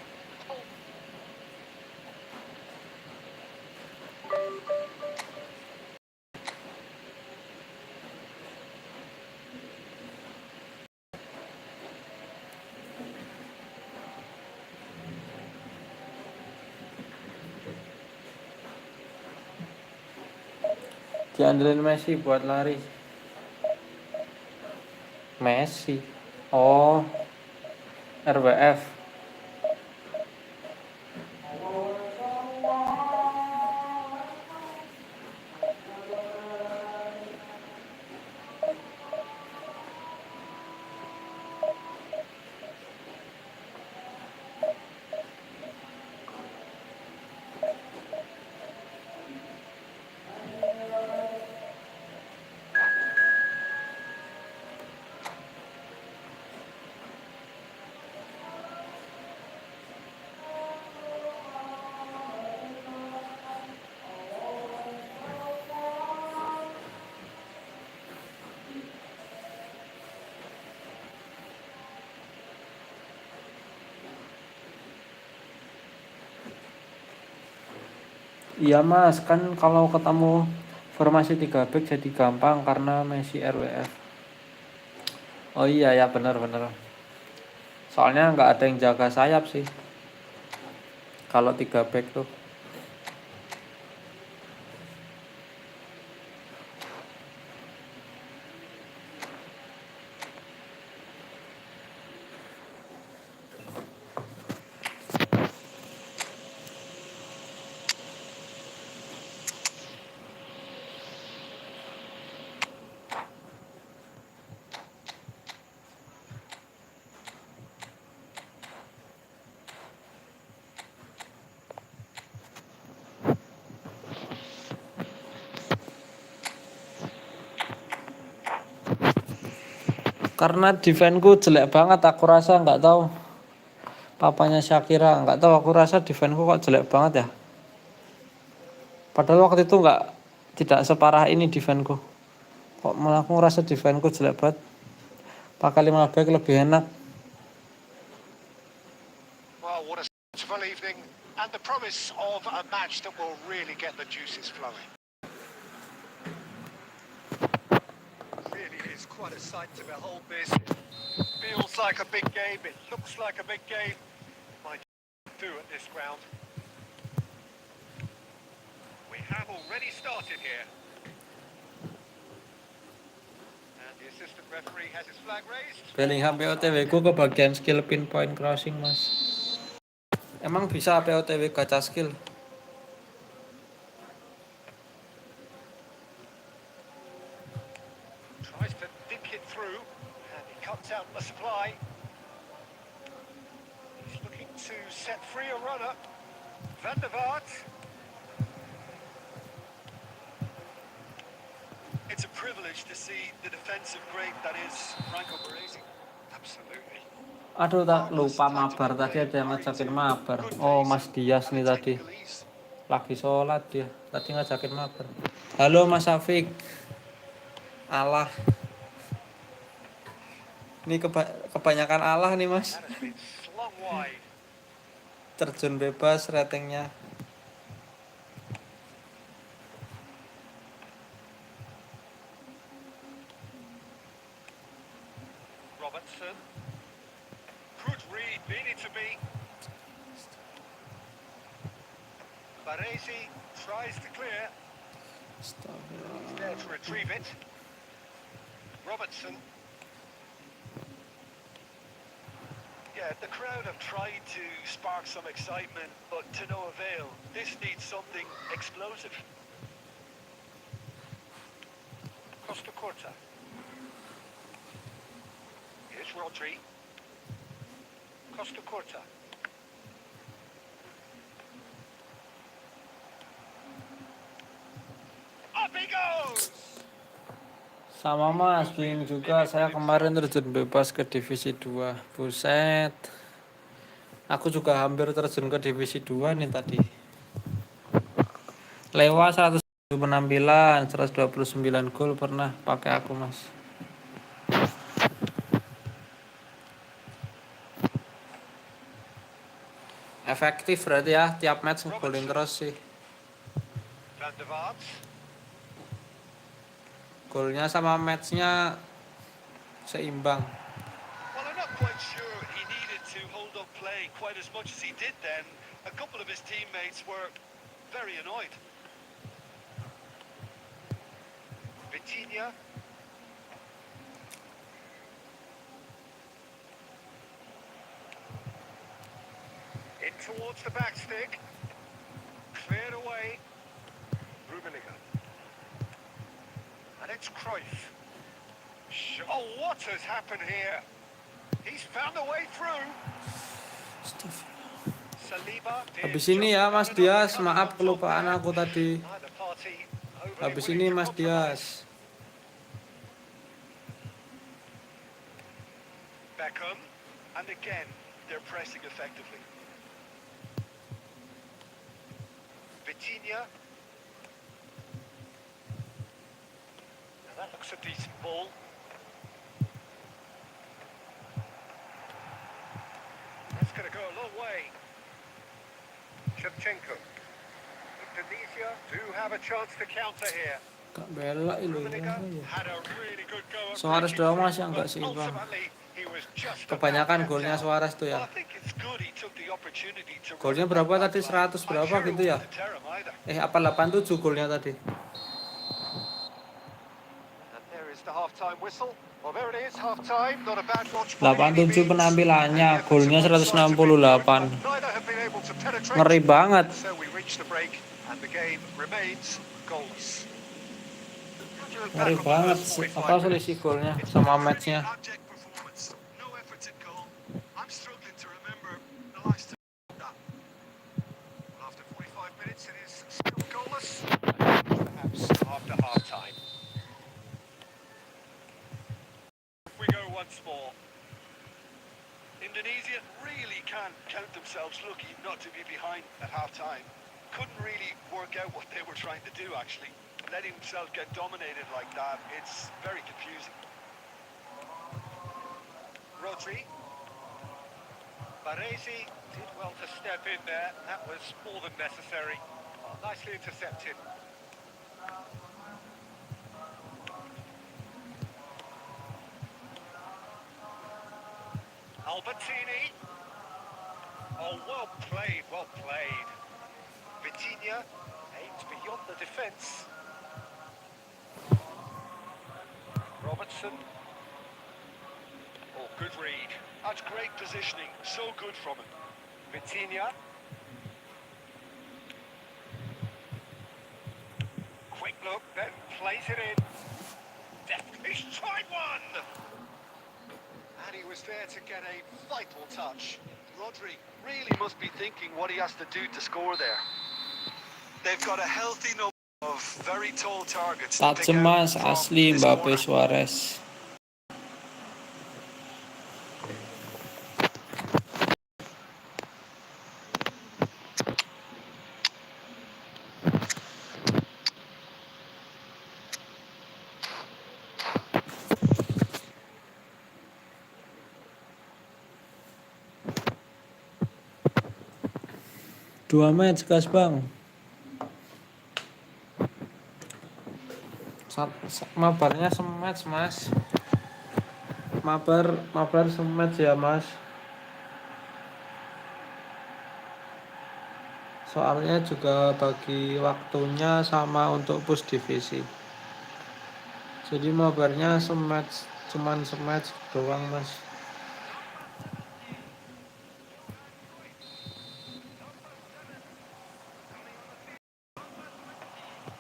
Diandelin Messi buat lari. Messi. Oh, RWF. Iya mas, kan kalau ketemu formasi 3 back jadi gampang karena Messi RWF. Oh iya ya, bener-bener. Soalnya nggak ada yang jaga sayap sih kalau 3 back tuh. Karena defense-ku jelek banget, aku rasa nggak tahu papanya Shakira, nggak tahu, aku rasa defense-ku kok jelek banget ya. Padahal waktu itu nggak, tidak separah ini defense-ku. Kok malah aku ngerasa defense-ku jelek banget. Pakai 5 back lebih enak. Well, what a beautiful evening and the promise of a match that will really get the juices flowing. Really is quite a sight to behold this. Feels like a big game, it looks like a big game. Might do at this ground. We have already started here. And the assistant referee has his flag raised. Bellingham POTW ku ke bagian skill pinpoint crossing mas. Emang bisa POTW gacha skill? Tries to dink it through, and he cuts out the supply. He's looking to set free a runner. Van der Vaart. It's a privilege to see the defensive great that is Franco Baresi. Absolutely. Aduh tak lupa mabar, tadi ada yang ngajakin mabar. Oh Mas Dias nih tadi. Lagi sholat dia, tadi ngajakin mabar. Halo Mas Afik. Allah. Ini kebanyakan Allah nih Mas. That has been slung wide. Terjun bebas ratingnya. Robertson. Could read, needed to be. Baresi tries to clear. He's there to retrieve it. Robertson. Yeah, the crowd have tried to spark some excitement, but to no avail. This needs something explosive. Costa Corta. Here's Rodri. Costa Corta. Up he goes! Sama Mas, Bing juga saya kemarin terjun bebas ke divisi 2. Buset. Aku juga hampir terjun ke divisi 2 nih tadi. Lewat 100 penampilan, 129 gol pernah pakai aku Mas. Efektif berarti ya, tiap match ngegolin terus sih. Van der Vaart. Golnya sama matchnya seimbang. Well, I'm not quite sure he needed to hold up play quite as much as he did then. A couple of his teammates were very annoyed. Vitinha. In towards the back stick. Cleared away. Rummenigge. And it's Cruyff. Oh, what has happened here? He's found a way through. Saliba. Habis ini ya Mas Dias, maaf kelupaan aku tadi. Habis ini Mas Dias. Beckham, and again, they're pressing effectively. Vitinha. Now that looks a decent ball. That's going to go a long way. Shevchenko. Looked Tunisia do have a chance to counter here. Gak belak itu ya. Rummenigge had a really good go at Suarez breaking doang through, mas yang but gak seimbang. ultimately he was just about Kebanyakan kept golnya out. Suarez tuh Well, ya. I think it's good he took the opportunity to run Golnya at that berapa back tadi? line. 100 I'm berapa sure it gitu ya? wouldn't deter him either. Apa 87 golnya tadi? And there is the half-time whistle. Well, there it is, half-time. Not a bad watch by any 87 means. And penampilannya, the efforts of golnya both sides have been good, but 168. neither have been able to penetrate. Ngeri banget. So we reach the break, and the game remains goalless. How do you look Ngeri back on the banget first apa 45 selisih minutes? golnya It's been sama a pretty matchnya. abject performance. No efforts at goal. I'm struggling to remember the last time that. Well, after 45 minutes, it is still goalless. Perhaps after half-time. We go once more. Indonesia really can't count themselves lucky not to be behind at half-time. Couldn't really work out what they were trying to do, actually. Letting themselves get dominated like that, it's very confusing. Rodri. Baresi did well to step in there. That was more than necessary. Oh, nicely intercepted. Albertini. Oh, well played, well played. Vitinha aimed beyond the defence. Robertson. Oh, good read. That's great positioning, so good from him. Vitinha. Quick look, then plays it in. He's tried one! And he was there to get a vital touch. Rodri really must be thinking what he has to do to score there. They've got a healthy number of very tall targets to pick Tajam out mas, from asli this Mbappe corner. Suarez. Dua match gas bang. Mabarnya sematch mas. Mabar sematch ya mas. Soalnya juga bagi waktunya sama untuk push divisi. Jadi mabarnya sematch, cuman sematch doang mas.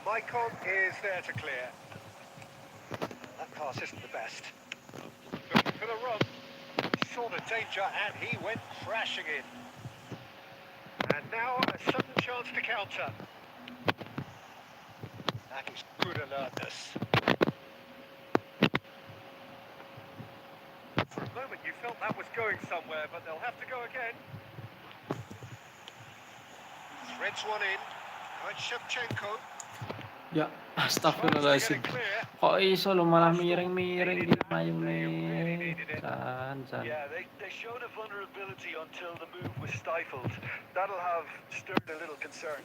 Maicon is there to clear. That pass isn't the best. Looking for the run. Saw the danger and he went crashing in. And now a sudden chance to counter. That is good alertness. For a moment you felt that was going somewhere, but they'll have to go again. Threads one in. Now it's Shevchenko. Ya, Tries to astagfirullahaladzim. get it clear. Kok iso lo malah miring-miring di mayune. Jan. Yeah, they showed a vulnerability until the move was stifled. That'll have stirred a little concern.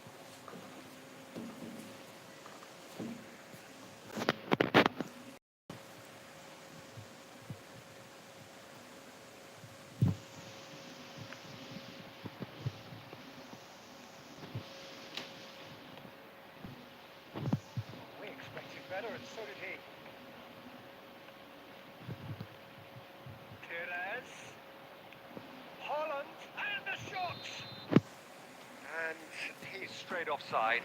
We expected better and so did he. Perez. Holland and the shot! And he's straight offside.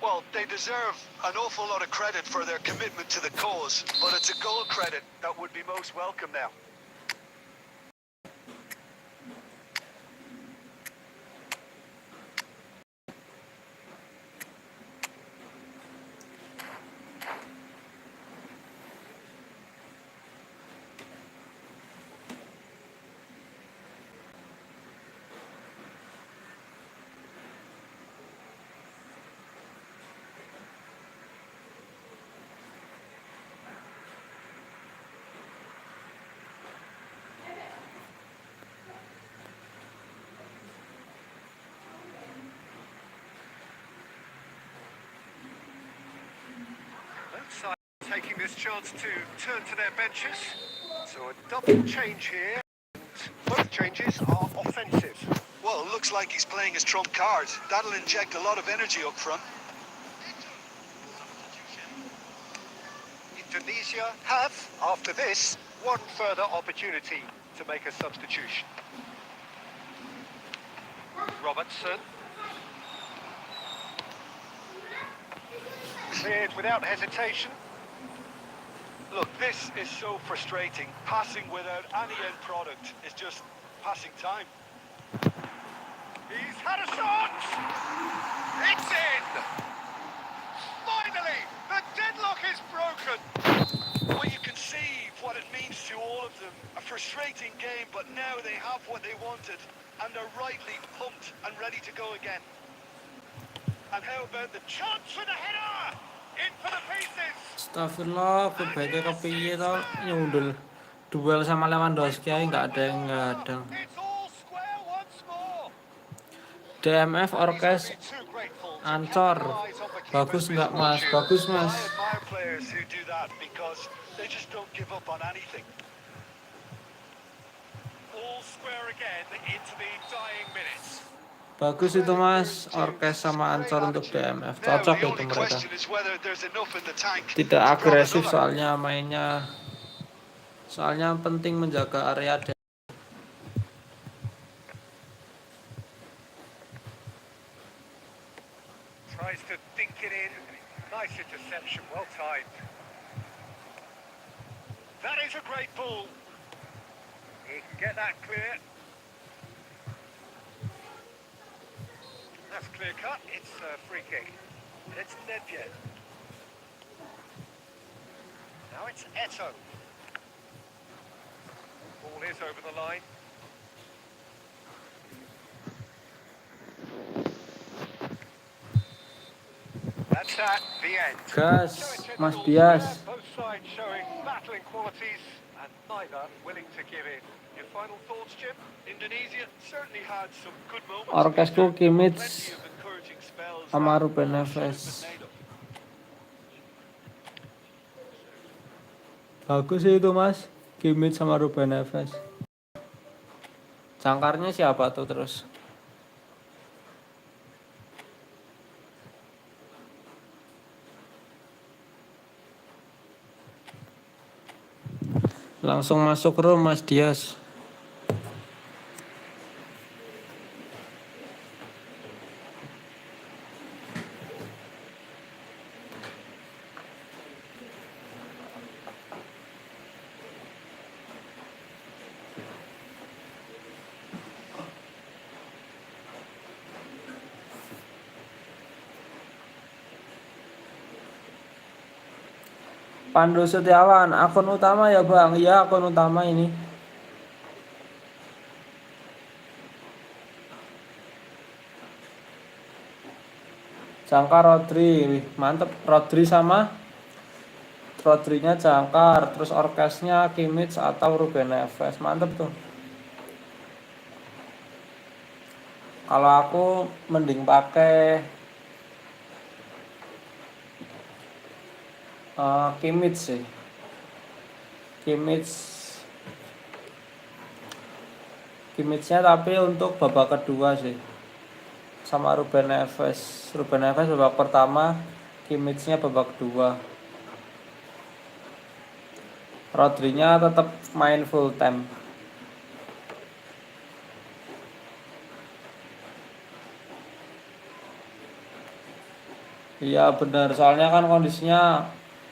Well, they deserve an awful lot of credit for their commitment to the cause, but it's a goal credit that would be most welcome now. taking this chance to turn to their benches. So a double change here. Both changes are offensive. Well, it looks like he's playing his trump card. That'll inject a lot of energy up front. Indonesia have, after this, one further opportunity to make a substitution. Robertson. Cleared without hesitation. Look, this is so frustrating. Passing without any end product is just passing time. He's had a shot! It's in! Finally, the deadlock is broken! Well, you can see what it means to all of them. A frustrating game, but now they have what they wanted, and they're rightly pumped and ready to go again. And how about the chance for the header? In for the pieces! Astagfirullah, baiknya kepiye tau nyundul duel sama Lewandowski aja nggak ada yang ngadang. It's all square once more. DMF Orkes He's too grateful to Ancor. capitalise on the Bagus keeper's nggak mas? misfortune. Bagus mas. I admire players who do that because they just don't give up on anything. All square again into the dying minutes. Bagus itu mas, Orkes sama Ancor untuk DMF. Now, Cocok the itu only mereka. question is whether there's enough in the tank. Tidak to grab agresif another. soalnya mainnya. Soalnya penting menjaga area Tries to dink it in. Nice interception, well timed. That is a great ball. He can get that clear. That's clear cut. It's a free kick. And it's Nedved. Now it's Eto. Ball is over the line. That's that, the end. gas, So Mas intense Bias. there, both sides showing battling qualities and neither willing to give in. Your final thoughts, Jim? Indonesia certainly had some good moments. Orkesku Kimmich Plenty of encouraging spells. sama that Ruben should have Neves. been made up. Bagus sih itu mas, Kimmich sama Ruben Neves. Jangkarnya siapa tuh terus? Langsung masuk room Mas Dias. Pandu Setiawan, akun utama ya bang? Iya akun utama ini. Jangkar Rodri, wih, mantep. Rodrinya jangkar, terus orkesnya Kimmich atau Ruben Neves, mantep tuh. Kalau aku mending pakai Kimmich sih. Kimmichnya tapi untuk babak kedua sih. Sama Ruben Neves babak pertama, Kimmichnya babak kedua. Rodrinya tetap main full time. Iya benar, soalnya kan kondisinya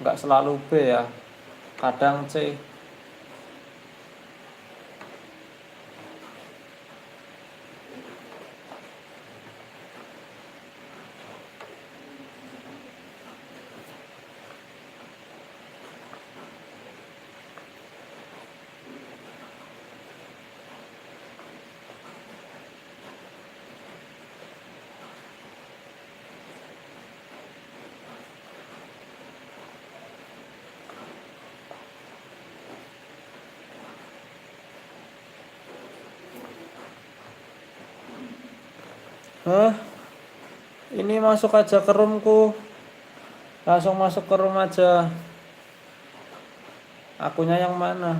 nggak selalu B ya, kadang C. Hah? Ini masuk aja ke roomku. Langsung masuk ke room aja. Akunya yang mana?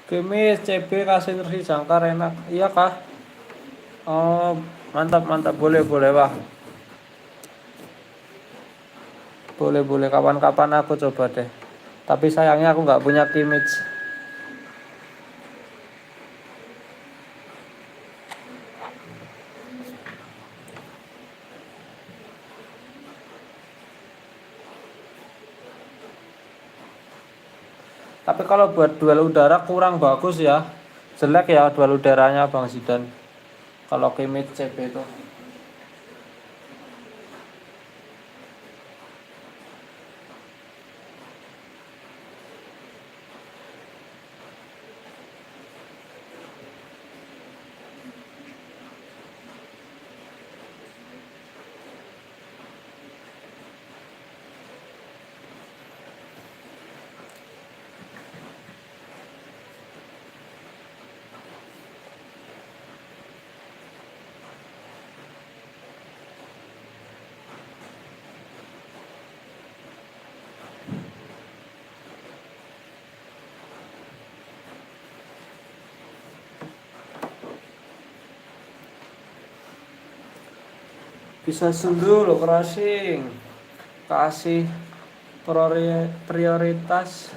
Kemis, CB, kasih Nursi Jangkar enak. Iya kah? Oh, mantap mantap, boleh boleh wah. Boleh boleh, kapan-kapan aku coba deh. Tapi sayangnya aku nggak punya image. Tapi kalau buat duel udara kurang bagus ya. Jelek ya duel udaranya Bang Zidan. Kalau image CB itu. Bisa dulu crossing. Kasih prioritas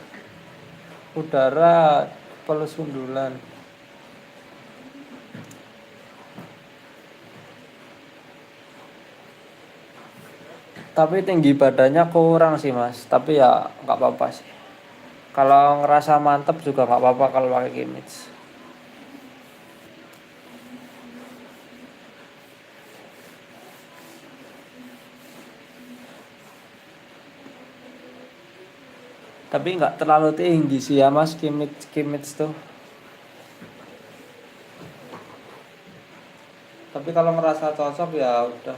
udara pelesundulan. Tapi tinggi badannya kurang sih mas. Tapi ya nggak apa-apa sih. Kalau ngerasa mantep juga nggak apa-apa kalau pakai image. Tapi nggak terlalu tinggi sih ya mas image tuh. Tapi kalau ngerasa cocok ya udah.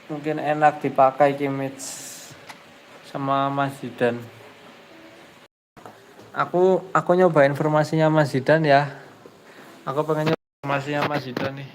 Mungkin enak dipakai image sama Mas Zidan. Aku nyoba informasinya Mas Zidan ya. Aku pengen nyoba informasinya Mas Zidan nih.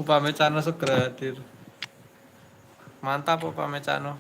Upamecano segera hadir. Mantap Upamecano.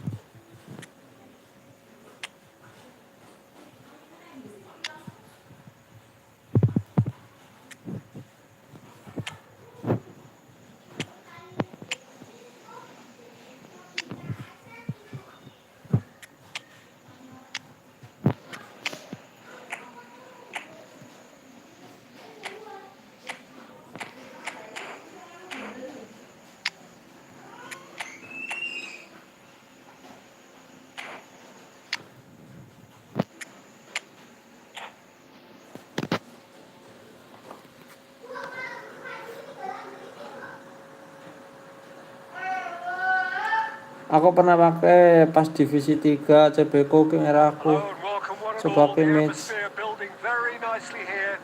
Aku pernah pakai pas divisi 3 CB Cooking era aku. Hello and welcome one and Coba all. The image. atmosphere building very nicely here.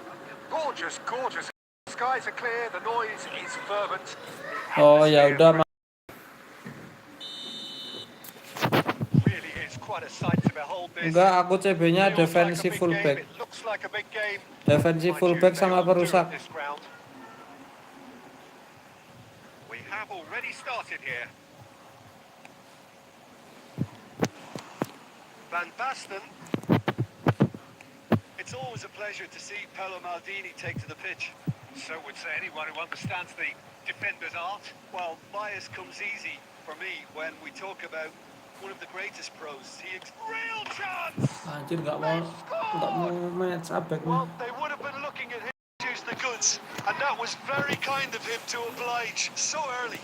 Gorgeous, gorgeous. Skies are clear, the noise is fervent. The Oh ya atmosphere udah really is quite a sight to behold this. enggak, aku CB-nya Feels like a defensive big game, fullback. it looks like a big game. Defensive Mind you, fullback they sama all do perusak. at this ground. We have already started here. Van Basten. It's always a pleasure to see Paolo Maldini take to the pitch. So would say anyone who understands the defender's art. Well, bias comes easy for me when we talk about one of the greatest pros. Real chance! Anjir nggak mau match up back Well, they would have been looking at him to use the goods, and that was very kind of him to oblige so early.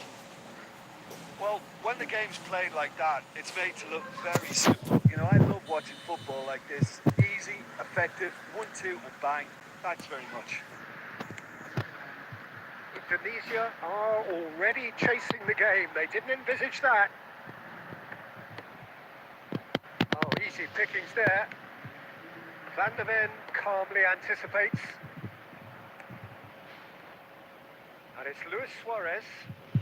Well, when the game's played like that, it's made to look very simple. You know, I love watching football like this. Easy, effective, 1-2 and bang. Thanks very much. Indonesia are already chasing the game. They didn't envisage that. Oh, easy pickings there. Van der Ven calmly anticipates. And it's Luis Suarez.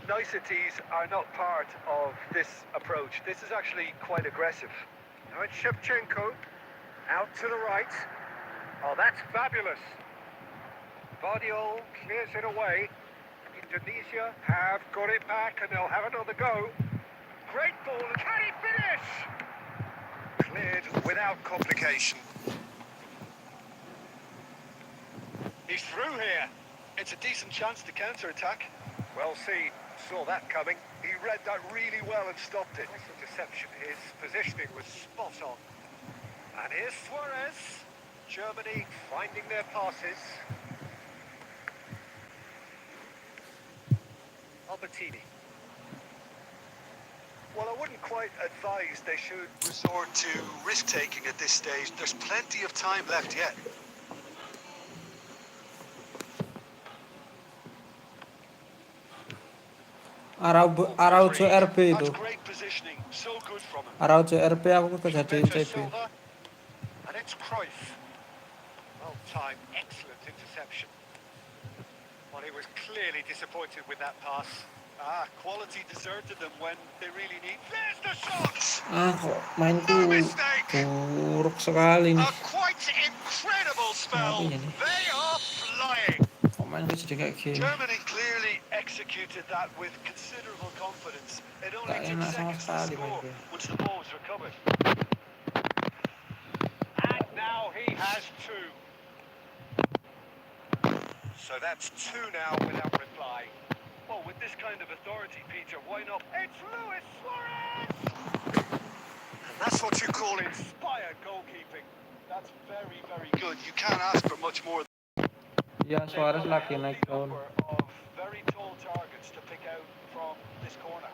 Niceties are not part of this approach. This is actually quite aggressive. Now it's Shevchenko. Out to the right. Oh, that's fabulous. Vardiol clears it away. Indonesia have got it back and they'll have another go. Great ball. Can he finish? Cleared without complication. He's through here. It's a decent chance to counter-attack. Well seen. Saw that coming. He read that really well and stopped it. Nice interception. His positioning was spot on. And here's Suarez. Germany finding their passes. Albertini. Well, I wouldn't quite advise they should resort to risk-taking at this stage. There's plenty of time left yet. Araujo RB itu. That's great positioning. So good from him. Araujo RB aku jadi Roberto CB. Silva. And it's Cruyff. Well timed. Excellent interception. Well, he was clearly disappointed with that pass. Quality deserted them when they really need. There's the shot! Kok mainku buruk sekali nih. A quite incredible spell. Kenapa ini? They are flying. Kok mainku jadi kayak gini? Germany clearly executed that with considerable confidence. It only Gak took enak sama seconds to sekali score mainnya. once the ball was recovered. And now he has two. So that's two now without reply. Well, with this kind of authority, Peter, why not? It's Luis Suarez! And that's what you call inspired goalkeeping. That's very, very good. You can't ask for much more. Iya, Suarez lagi They've naik got a daun. number of very tall targets to pick out from this corner.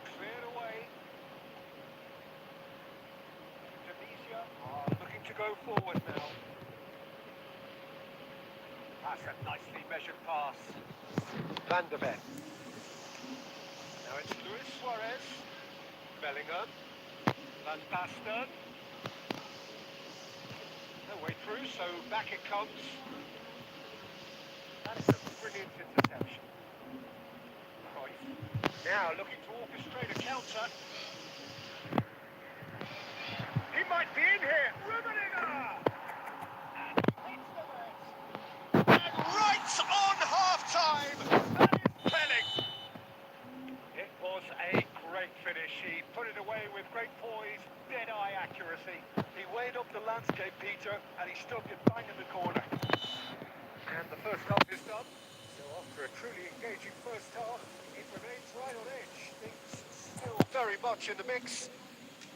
Cleared away. Indonesia are looking to go forward now. That's a nicely measured pass. Van der Ven. Now it's Luis Suarez. Bellingham. Van Basten. No way through, so back it comes. That's a brilliant interception. Cruyff. Now looking to orchestrate a counter. He might be in here. Rummenigge! And he hits the net. And right on half-time, that is Belling. It was a great finish. He put it away with great poise, dead-eye accuracy. He weighed up the landscape, Peter, and he stuck it bang in the corner. And the first half is done. So after a truly engaging first half, it remains right on edge. Things still very much in the mix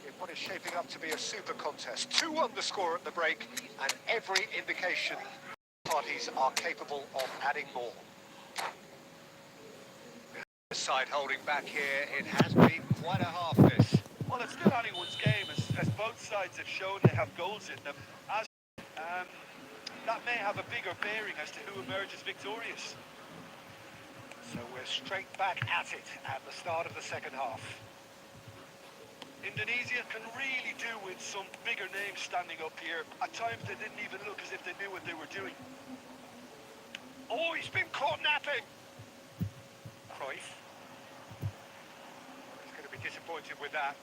in what is shaping up to be a super contest. 2-1 the score at the break, and every indication parties are capable of adding more. The side holding back here. It has been quite a half this. Well, it's still anyone's game, as both sides have shown they have goals in them. That may have a bigger bearing as to who emerges victorious. So we're straight back at it at the start of the second half. Indonesia can really do with some bigger names standing up here. At times they didn't even look as if they knew what they were doing. Oh, he's been caught napping. Cruyff. He's going to be disappointed with that.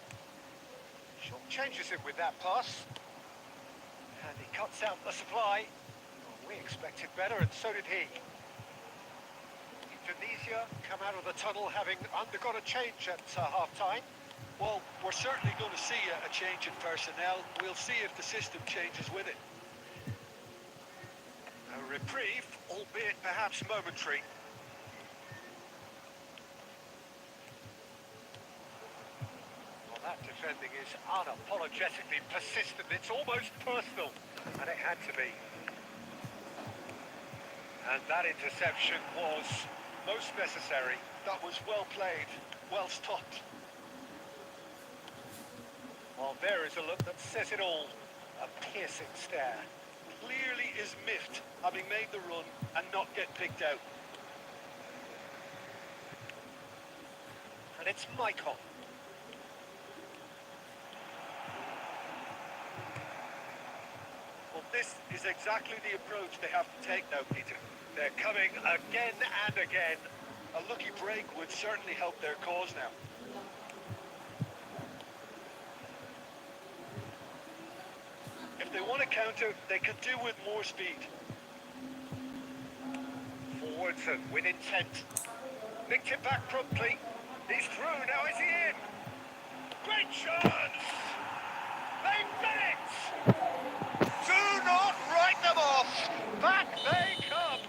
Shot changes it with that pass. And he cuts out the supply. Well, we expected better, and so did he. Indonesia come out of the tunnel having undergone a change at half-time. Well, we're certainly going to see a change in personnel. We'll see if the system changes with it. A reprieve, albeit perhaps momentary. Well, that defending is unapologetically persistent. It's almost personal, and it had to be. And that interception was most necessary. That was well played, well stopped. Well, there is a look that says it all. A piercing stare. Clearly is miffed, having made the run and not get picked out. And it's Michael. Well, this is exactly the approach they have to take now, Peter. They're coming again and again. A lucky break would certainly help their cause now. If they want to counter, they could do with more speed. Forwards and with intent. Nicked it back promptly. He's through, now is he in? Great chance! They've done it! Do not write them off! Back they come!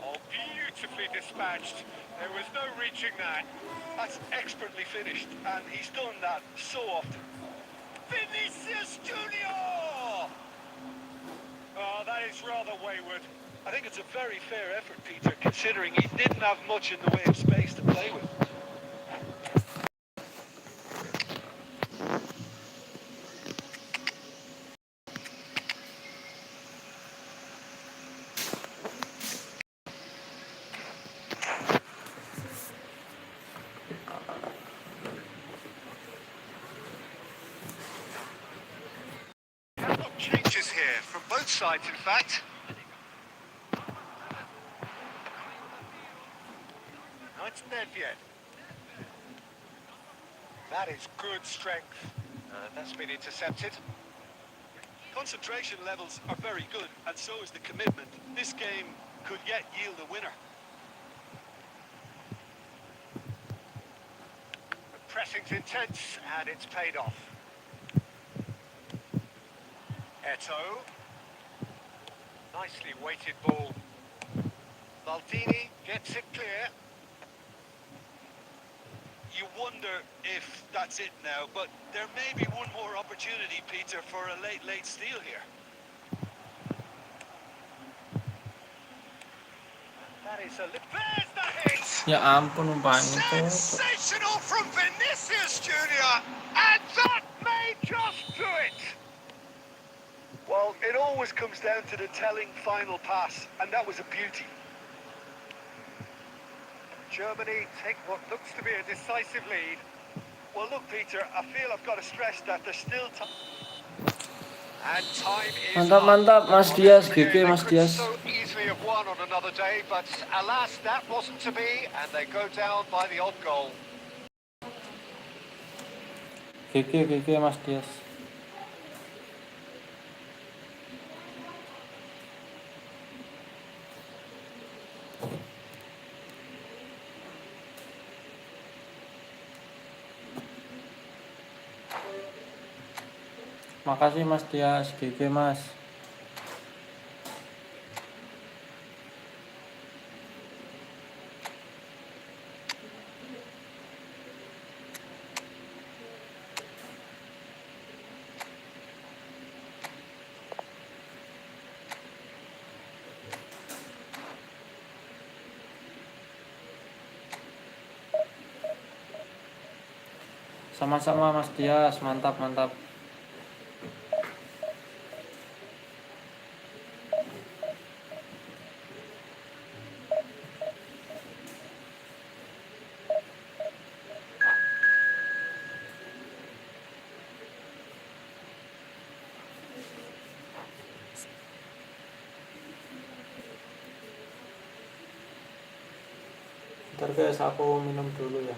Oh, beautifully dispatched. There was no reaching that. That's expertly finished, and he's done that so often. Vinicius Junior! Oh, that is rather wayward. I think it's a very fair effort, Peter, considering he didn't have much in the way of space to play with. Changes here from both sides, in fact. Now it's Nedved. That is good strength. That's been intercepted. Concentration levels are very good, and so is the commitment. This game could yet yield a winner. The pressing's intense, and it's paid off. Eto. Nicely weighted ball. Maldini gets it clear. You wonder if that's it now, but there may be one more opportunity, Peter, for a late steal here. That is a... There's the hit! Ya ampun umpannya tuh. Sensational from Vinicius Junior! And that may just do it! Well, it always comes down to the telling final pass, and that was a beauty. Germany take what looks to be a decisive lead. Well, look, Peter, I feel I've got to stress that there's still time. And time is Mantap, up. mantap, Mas On Dias, this day, GG, Mas they could Dias. so easily have won on another day, but alas, that wasn't to be, and they go down by the odd goal. GG, Mas Dias. Makasih Mas Dias, GG Mas. Sama-sama Mas Dias, mantap mantap. Ntar guys, aku minum dulu ya.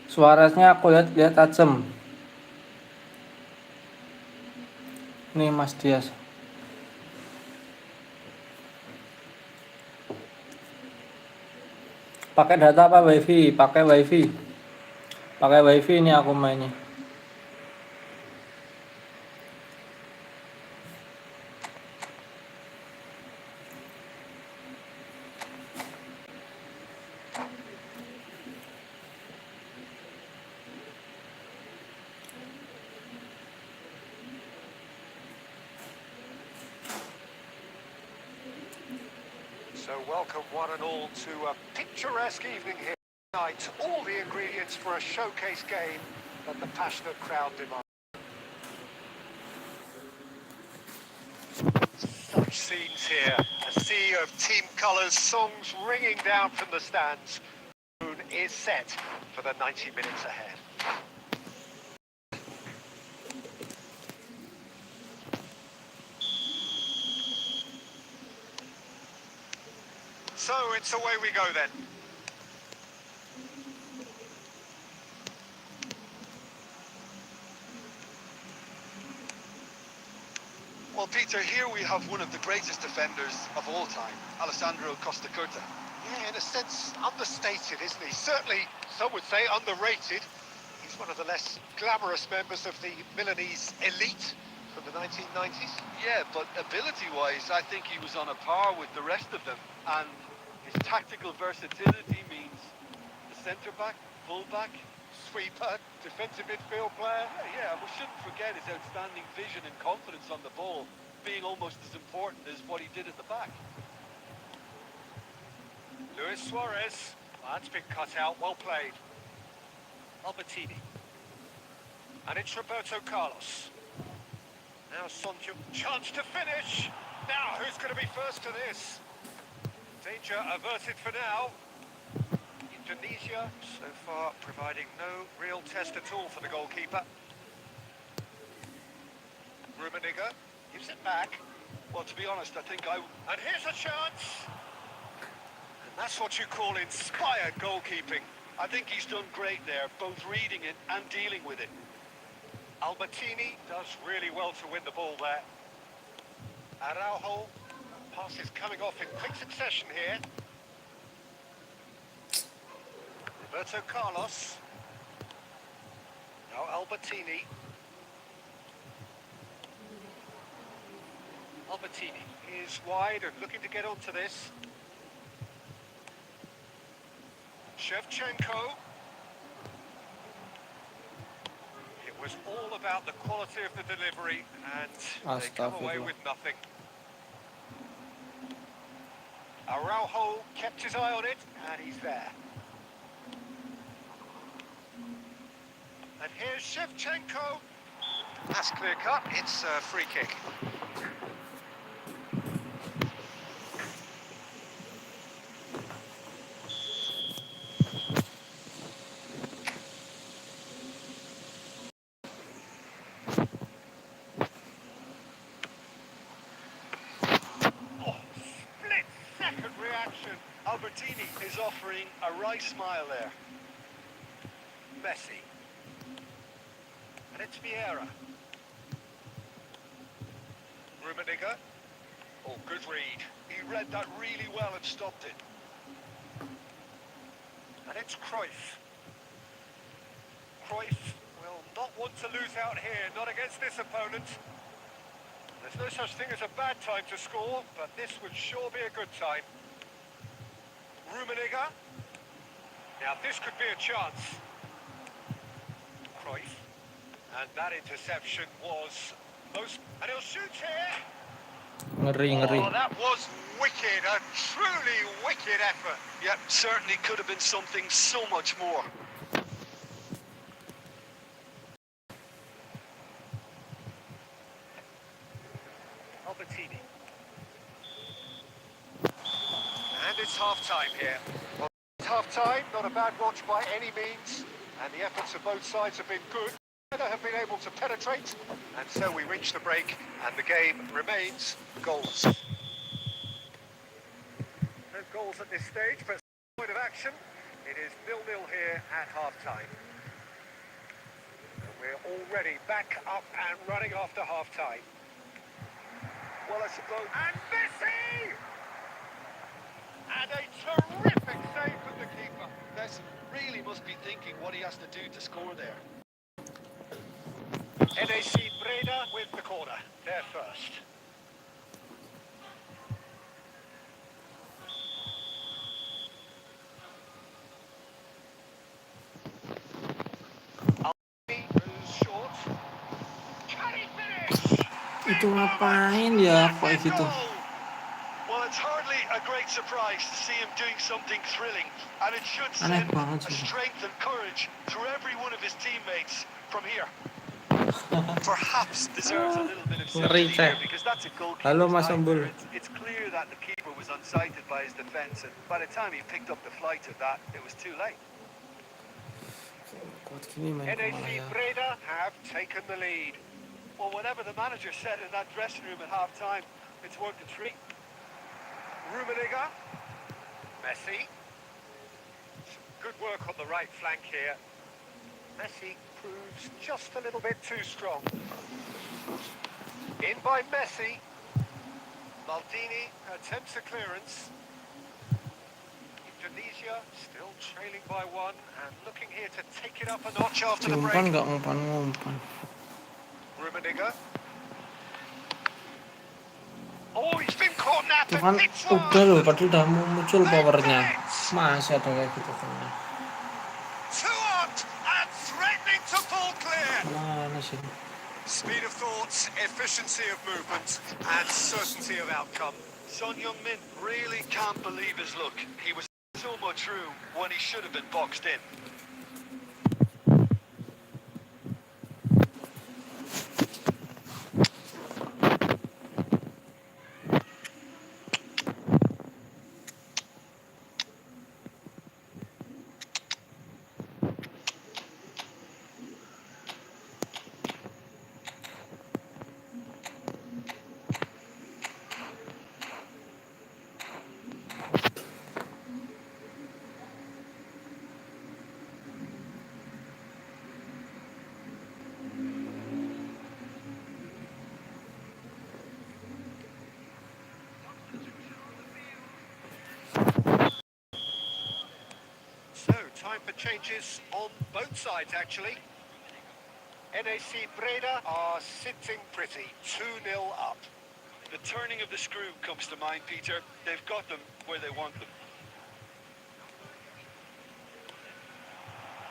Suareznya aku lihat tajam. Nih Mas Dias. Pakai data apa wifi? Pakai wifi. Pakai wifi ini aku mainnya. So welcome one and all to a picturesque evening here tonight. All the ingredients for a showcase game that the passionate crowd demand. Such scenes here. A sea of team colours, songs ringing down from the stands. The moon is set for the 90 minutes ahead. So it's away we go then. Well, Peter, here we have one of the greatest defenders of all time, Alessandro Costa Curta. Yeah, in a sense, understated, isn't he? Certainly, some would say underrated. He's one of the less glamorous members of the Milanese elite from the 1990s. Yeah, but ability-wise, I think he was on a par with the rest of them. And his tactical versatility means the centre-back, full-back, Sweeper, defensive midfield player. yeah, and we shouldn't forget his outstanding vision and confidence on the ball, being almost as important as what he did at the back. Luis Suarez. That's been cut out. Well played. Albertini. And it's Roberto Carlos. Now Sonju. Chance to finish. Now, who's going to be first to this? Danger averted for now. Indonesia, so far, providing no real test at all for the goalkeeper. Rummenigge gives it back. Well, to be honest, I think And here's a chance. And that's what you call inspired goalkeeping. I think he's done great there, both reading it and dealing with it. Albertini does really well to win the ball there. Araujo, passes coming off in quick succession here. Roberto Carlos. Now Albertini. Albertini is wide and looking to get onto this. Shevchenko. It was all about the quality of the delivery, and they come away with nothing. Araujo kept his eye on it, and he's there. And here's Shevchenko. That's clear cut. It's a free kick. Split-second reaction. Albertini is offering a wry smile there. Messi. And it's Vieira. Rummenigge. Oh, good read. He read that really well and stopped it. And it's Cruyff. Cruyff will not want to lose out here, not against this opponent. There's no such thing as a bad time to score, but this would sure be a good time. Rummenigge. Now this could be a chance. Cruyff. And that interception was most... And he'll shoot here. Ngeri. Oh, that was wicked. A truly wicked effort. Yeah, certainly could have been something so much more. Albertini. And it's half-time here. Well, it's half-time, not a bad watch by any means. And the efforts of both sides have been good. Neither have been able to penetrate. And so we reach the break, and the game remains goals. No goals at this stage, but point of action. It is 0-0 here at half-time. We're already back up and running after half-time. Well, I suppose. And Messi! And a terrific save from the keeper. Messi really must be thinking what he has to do to score there. NAC Breda with the corner. They're first. Who's short. Can he finish? Itu ngapain ya kok Big gitu? goal! Well, it's hardly a great surprise to see him doing something thrilling, and it should Aneh send banget a sih. strength and courage through every one of his teammates from here. Perhaps deserves a little bit of Ngeri, sympathy Ceh. here because that's a Halo, goalkeeper's Mas Ambul. nightmare. It's clear that the keeper was unsighted by his defence, and by the time he picked up the flight of that, it was too late. Kuat gini main kok malah NAC ya. Breda have taken the lead. Well, whatever the manager said in that dressing room at half-time, it's worked a treat. Rummenigge. Messi. Some good work on the right flank here. Messi proves just a little bit too strong. In by Messi. Maldini attempts a clearance. Indonesia still trailing by one and looking here to take it up a notch after the break. Diumpan nggak ngumpan. Rummenigge. Oh, he's been caught Itu napping. kan It's udah loh, on. padahal udah muncul powernya. Masih ada kayak gitu kan. Two on and threatening to fall clear. Mana sih? Speed of thought, efficiency of movement, and certainty of outcome. Son Heung-min really can't believe his luck. He was so much through when he should have been boxed in. So, time for changes on both sides, actually. NAC Breda are sitting pretty, 2-0 up. The turning of the screw comes to mind, Peter. They've got them where they want them.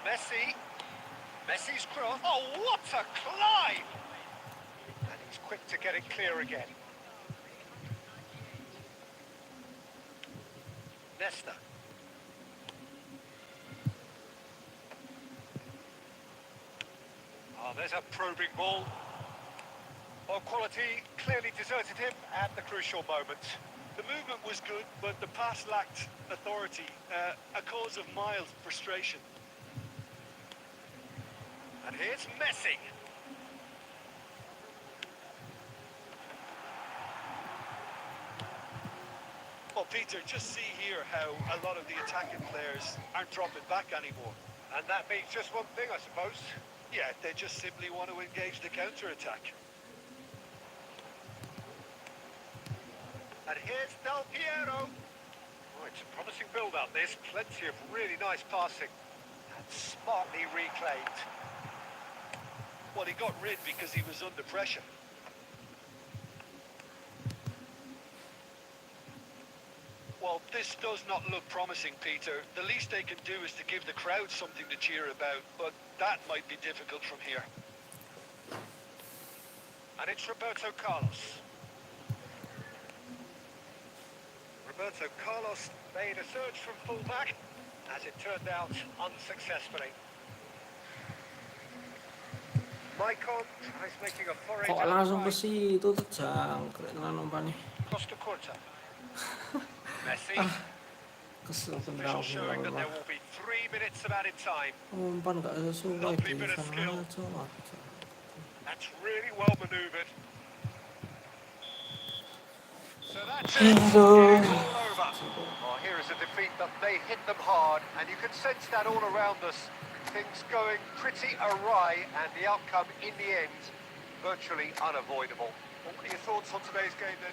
Messi. Messi's cross. Oh, what a climb! And he's quick to get it clear again. Nesta. Oh, there's a probing ball. Well, quality clearly deserted him at the crucial moment. The movement was good, but the pass lacked authority, a cause of mild frustration. And here's Messi. Well, Peter, just see here how a lot of the attacking players aren't dropping back anymore. And that means just one thing, I suppose. Yeah, they just simply want to engage the counter-attack. And here's Del Piero. Oh, it's a promising build-up, this. Plenty of really nice passing. And smartly reclaimed. Well, he got rid because he was under pressure. Well, this does not look promising, Peter. The least they can do is to give the crowd something to cheer about, but that might be difficult from here. And it's Roberto Carlos. Roberto Carlos made a surge from full-back, as it turned out unsuccessfully. Maicon tries making a foray Kok down langsung ke right. situ tuh jangkrik tenan umpannya. Costa Curta. Messi. Kesel Official showing that there benar. will be 3 minutes of added time. Umpan gak sesuai Lovely di bit of skill. sana. That's really well manoeuvred. So that's it. It's all over. Oh, here is a defeat that may hit them hard, and you can sense that all around us. Things going pretty awry and the outcome in the end virtually unavoidable. What are your thoughts on today's game then?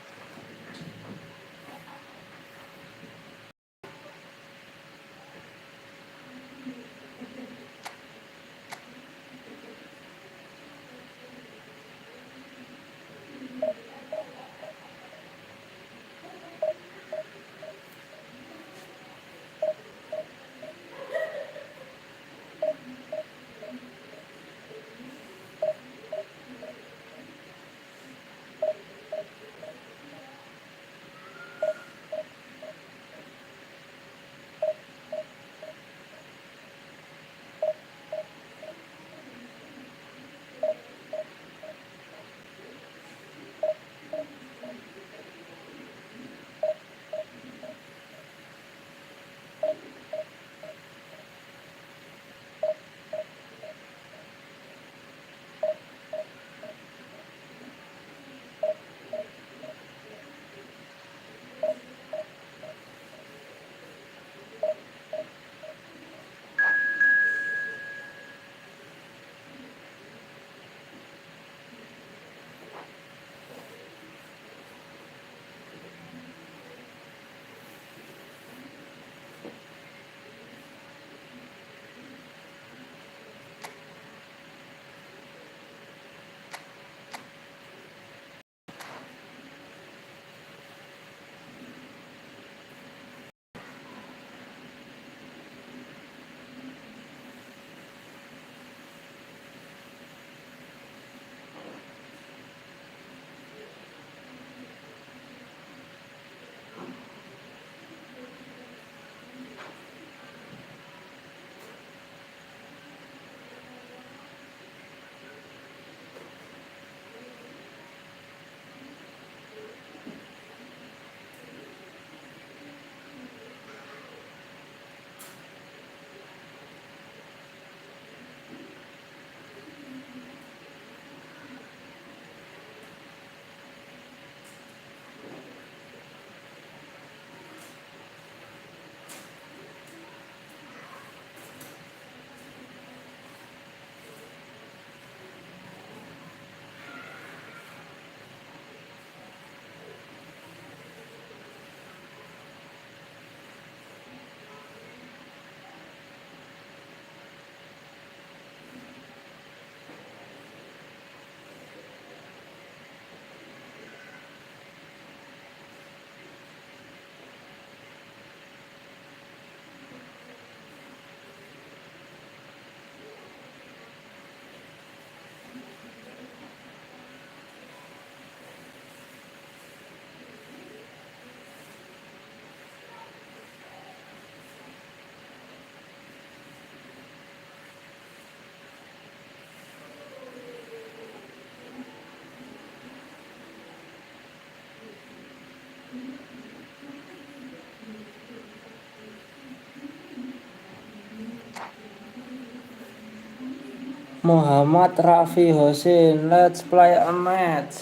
Muhammad Rafi Hussein, let's play a match.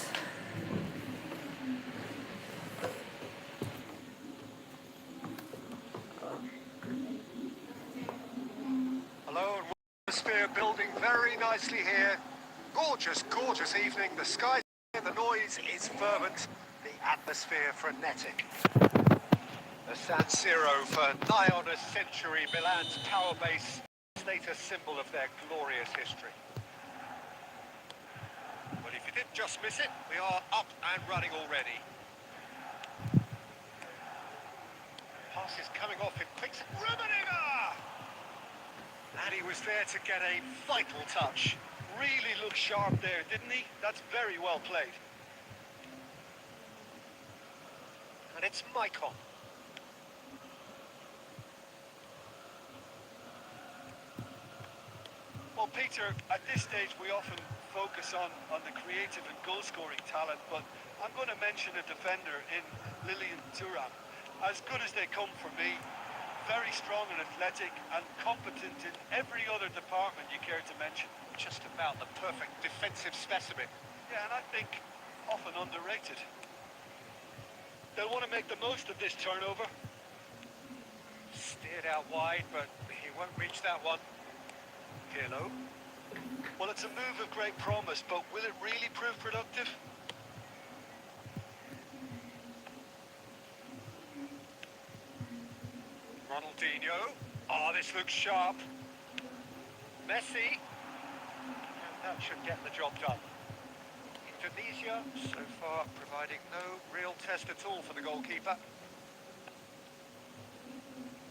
Hello, and atmosphere building very nicely here. Gorgeous, gorgeous evening. The sky, the noise is fervent, the atmosphere frenetic. The San Siro for nigh on a century, Milan's power base, status symbol of their glorious history. Well, if you did just miss it, we are up and running already. Pass is coming off in quick. Rummenigge! And he was there to get a vital touch. Really looked sharp there, didn't he? That's very well played. And it's Maicon. Well, Peter, at this stage we often focus on the creative and goal-scoring talent, but I'm going to mention a defender in Lilian Thuram. As good as they come for me, very strong and athletic and competent in every other department you care to mention. Just about the perfect defensive specimen. Yeah, and I think often underrated. They'll want to make the most of this turnover. Steered out wide, but he won't reach that one. Pirlo. Well, it's a move of great promise, but will it really prove productive? Ronaldinho. Oh, this looks sharp. Messi. And that should get the job done. Indonesia, so far, providing no real test at all for the goalkeeper.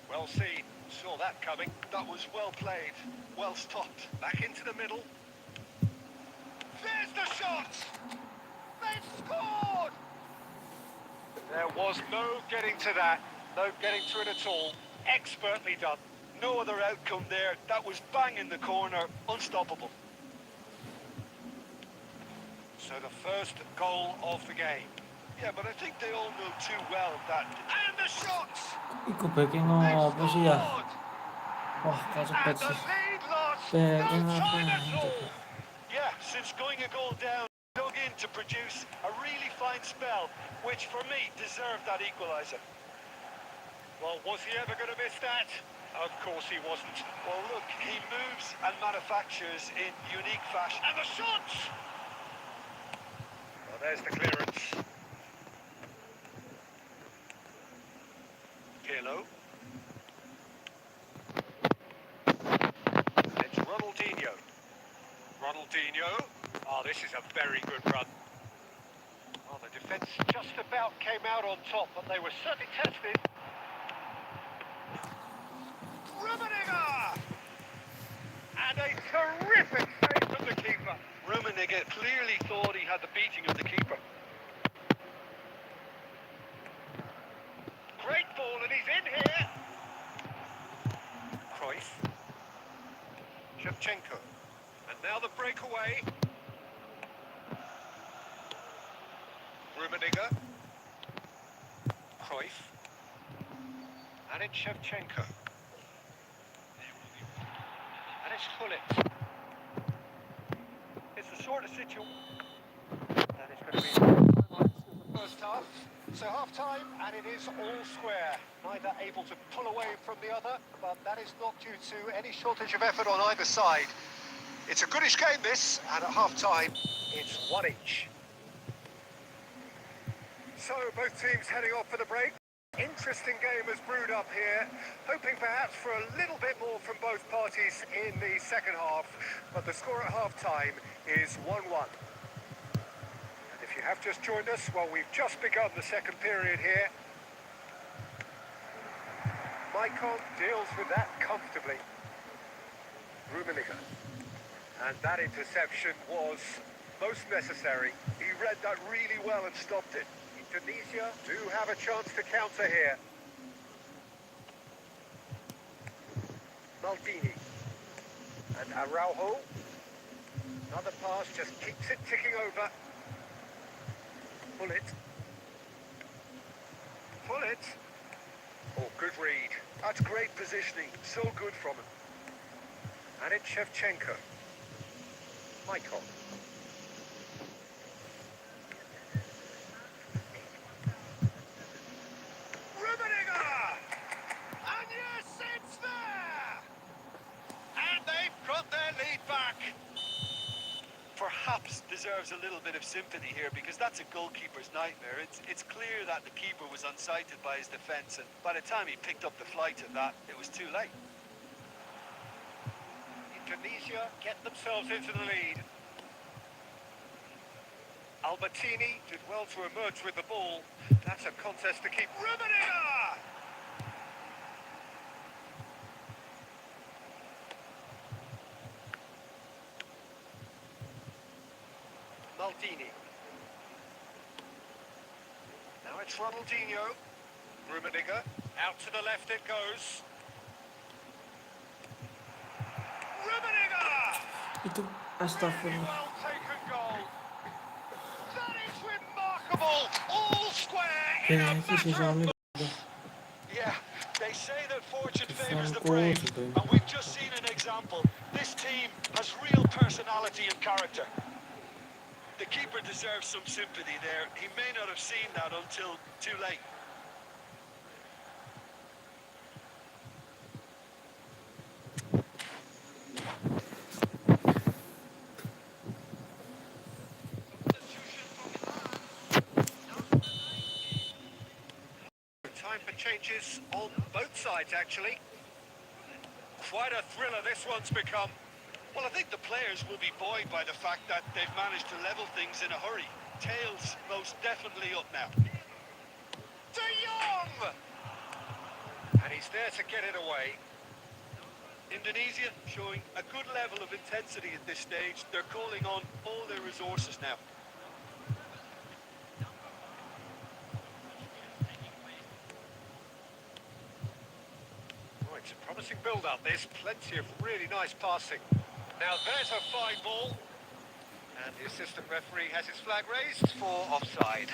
Well seen. Saw that coming. That was well played, well stopped. Back into the middle. There's the shot! They've scored! There was no getting to that. No getting to it at all. Expertly done. No other outcome there. That was bang in the corner, unstoppable. So the first goal of the game. Yeah, but I think they all know too well that... And the shot! Iku backing They've apa sih ya? scored! Wah, kok cepet And the sih. lead lost. Backing No apa time at gitu. all. Yeah, since going a goal down, dug in to produce a really fine spell, which for me deserved that equaliser. Well, was he ever going to miss that? Of course he wasn't. Well, look, he moves and manufactures in unique fashion. And the shot! Well, there's the clearance. Pirlo. It's Ronaldinho. Ronaldinho. Oh, this is a very good run. Oh, the defence just about came out on top, but they were certainly tested. Rummenigge! And a terrific save from the keeper. Rummenigge clearly thought he had the beating of the keeper. Great ball, and he's in here. Cruyff. Shevchenko. And now the breakaway. Rummenigge. Cruyff. And it's Shevchenko. And it's Hullet. It's the sort of situation that is going to be the first half. So half-time, and it is all square. Neither able to pull away from the other, but that is not due to any shortage of effort on either side. It's a goodish game, this, and at half-time, it's one each. So both teams heading off for the break. Interesting game has brewed up here, hoping perhaps for a little bit more from both parties in the second half, but the score at half-time is 1-1. If you have just joined us, well, we've just begun the second period here. Maicon deals with that comfortably. Rummenigge. And that interception was most necessary. He read that really well and stopped it. Indonesia do have a chance to counter here. Maldini. And Araujo. Another pass just keeps it ticking over. Hullet. Hullet. Oh, good read. That's great positioning. So good from him. And it's Shevchenko. Maicon. Rummenigge! And yes, it's there! And they've got their lead back. Perhaps deserves a little bit of sympathy here because that's a goalkeeper's nightmare. It's clear that the keeper was unsighted by his defence, and by the time he picked up the flight of that, it was too late. Indonesia get themselves into the lead. Albertini did well to emerge with the ball. That's a contest to keep. Rummenigge! Maldini. Now it's Ronaldinho. Rummenigge. Out to the left it goes. Rummenigge! Itu Really astagfirullah. well taken goal. That is remarkable. All square in a Penalti sih matter of soalnya. Yeah, they say that fortune favours the Franco brave, juga. and we've just seen an example. This team has real personality and character. The keeper deserves some sympathy there. He may not have seen that until too late. Time for changes on both sides, actually. Quite a thriller this one's become. Well, I think the players will be buoyed by the fact that they've managed to level things in a hurry. Tails most definitely up now. De Jong! And he's there to get it away. Indonesia showing a good level of intensity at this stage. They're calling on all their resources now. Oh, it's a promising build-up, this. Plenty of really nice passing. Now there's a fine ball. And the assistant referee has his flag raised for offside.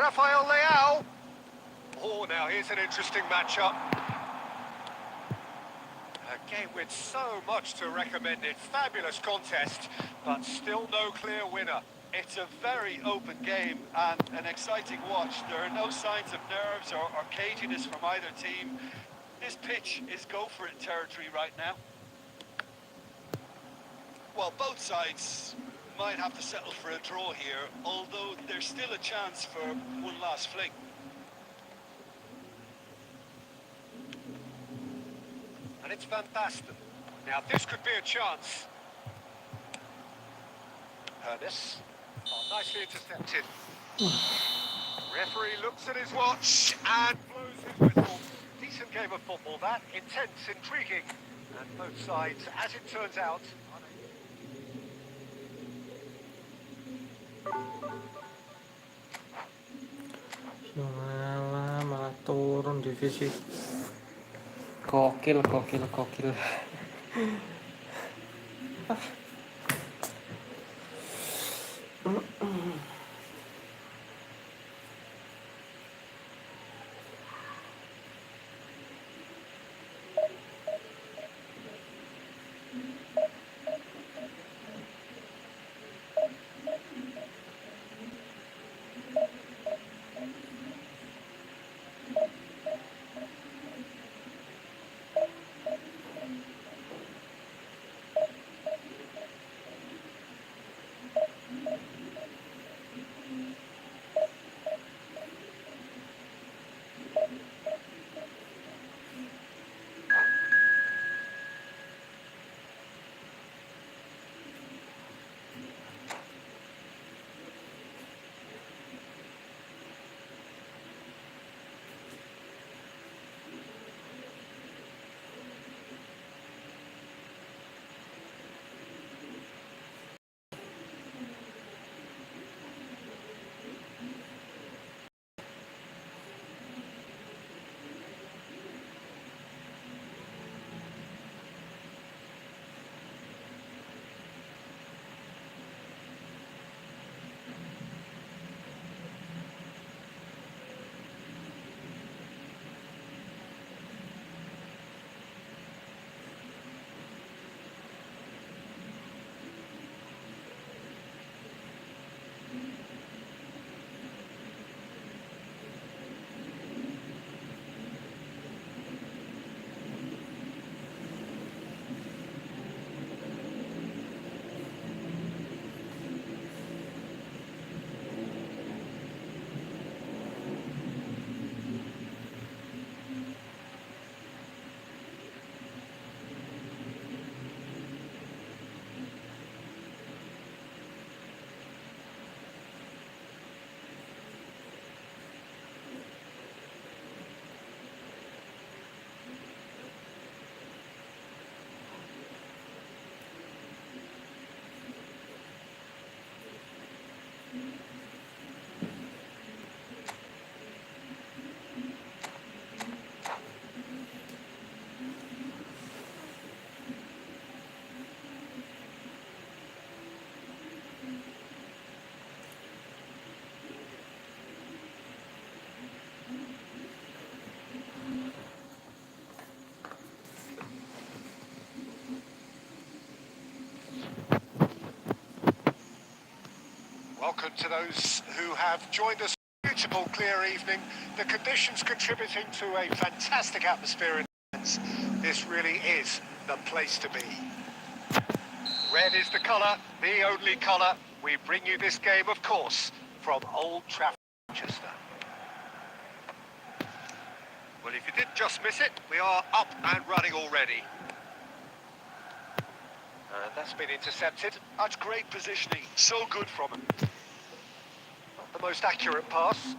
Rafael Leao. Oh, now here's an interesting matchup. A game with so much to recommend it. Fabulous contest, but still no clear winner. It's a very open game and an exciting watch. There are no signs of nerves or caginess from either team. This pitch is go-for-it territory right now. Well, both sides might have to settle for a draw here, although there's still a chance for one last fling. And it's Van Basten. Now this could be a chance. Ernest. Oh, nicely intercepted. Referee looks at his watch and blows his whistle. Decent game of football that. Intense, intriguing. And both sides, as it turns out, Malah turun divisi. Gokil. welcome to those who have joined us. Beautiful, clear evening. The conditions contributing to a fantastic atmosphere. This really is the place to be. Red is the colour, the only colour. We bring you this game, of course, from Old Trafford, Manchester. Well, if you did just miss it, we are up and running already. And that's been intercepted. That's great positioning. So good from him. Not the most accurate pass.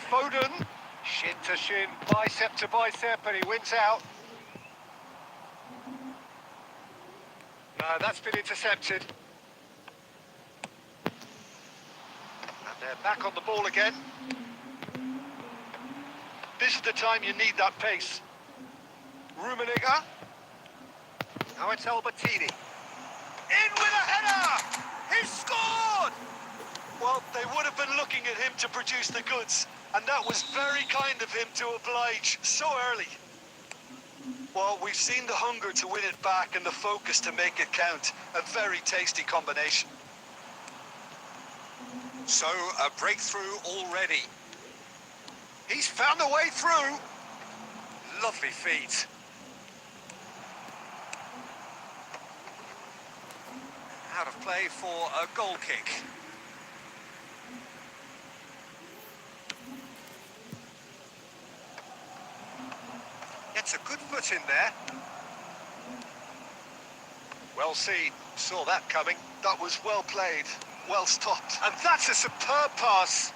Foden, shin to shin, bicep to bicep, and he wins out. No, that's been intercepted. And they're back on the ball again. This is the time you need that pace. Rummenigge. Now it's Albertini. In with a header! He scored! Well, they would have been looking at him to produce the goods, and that was very kind of him to oblige so early. Well, we've seen the hunger to win it back and the focus to make it count. A very tasty combination. So, a breakthrough already. He's found a way through. Lovely feet. Out of play for a goal kick. Gets a good foot in there. Well seen. Saw that coming. That was well played, well stopped. And that's a superb pass.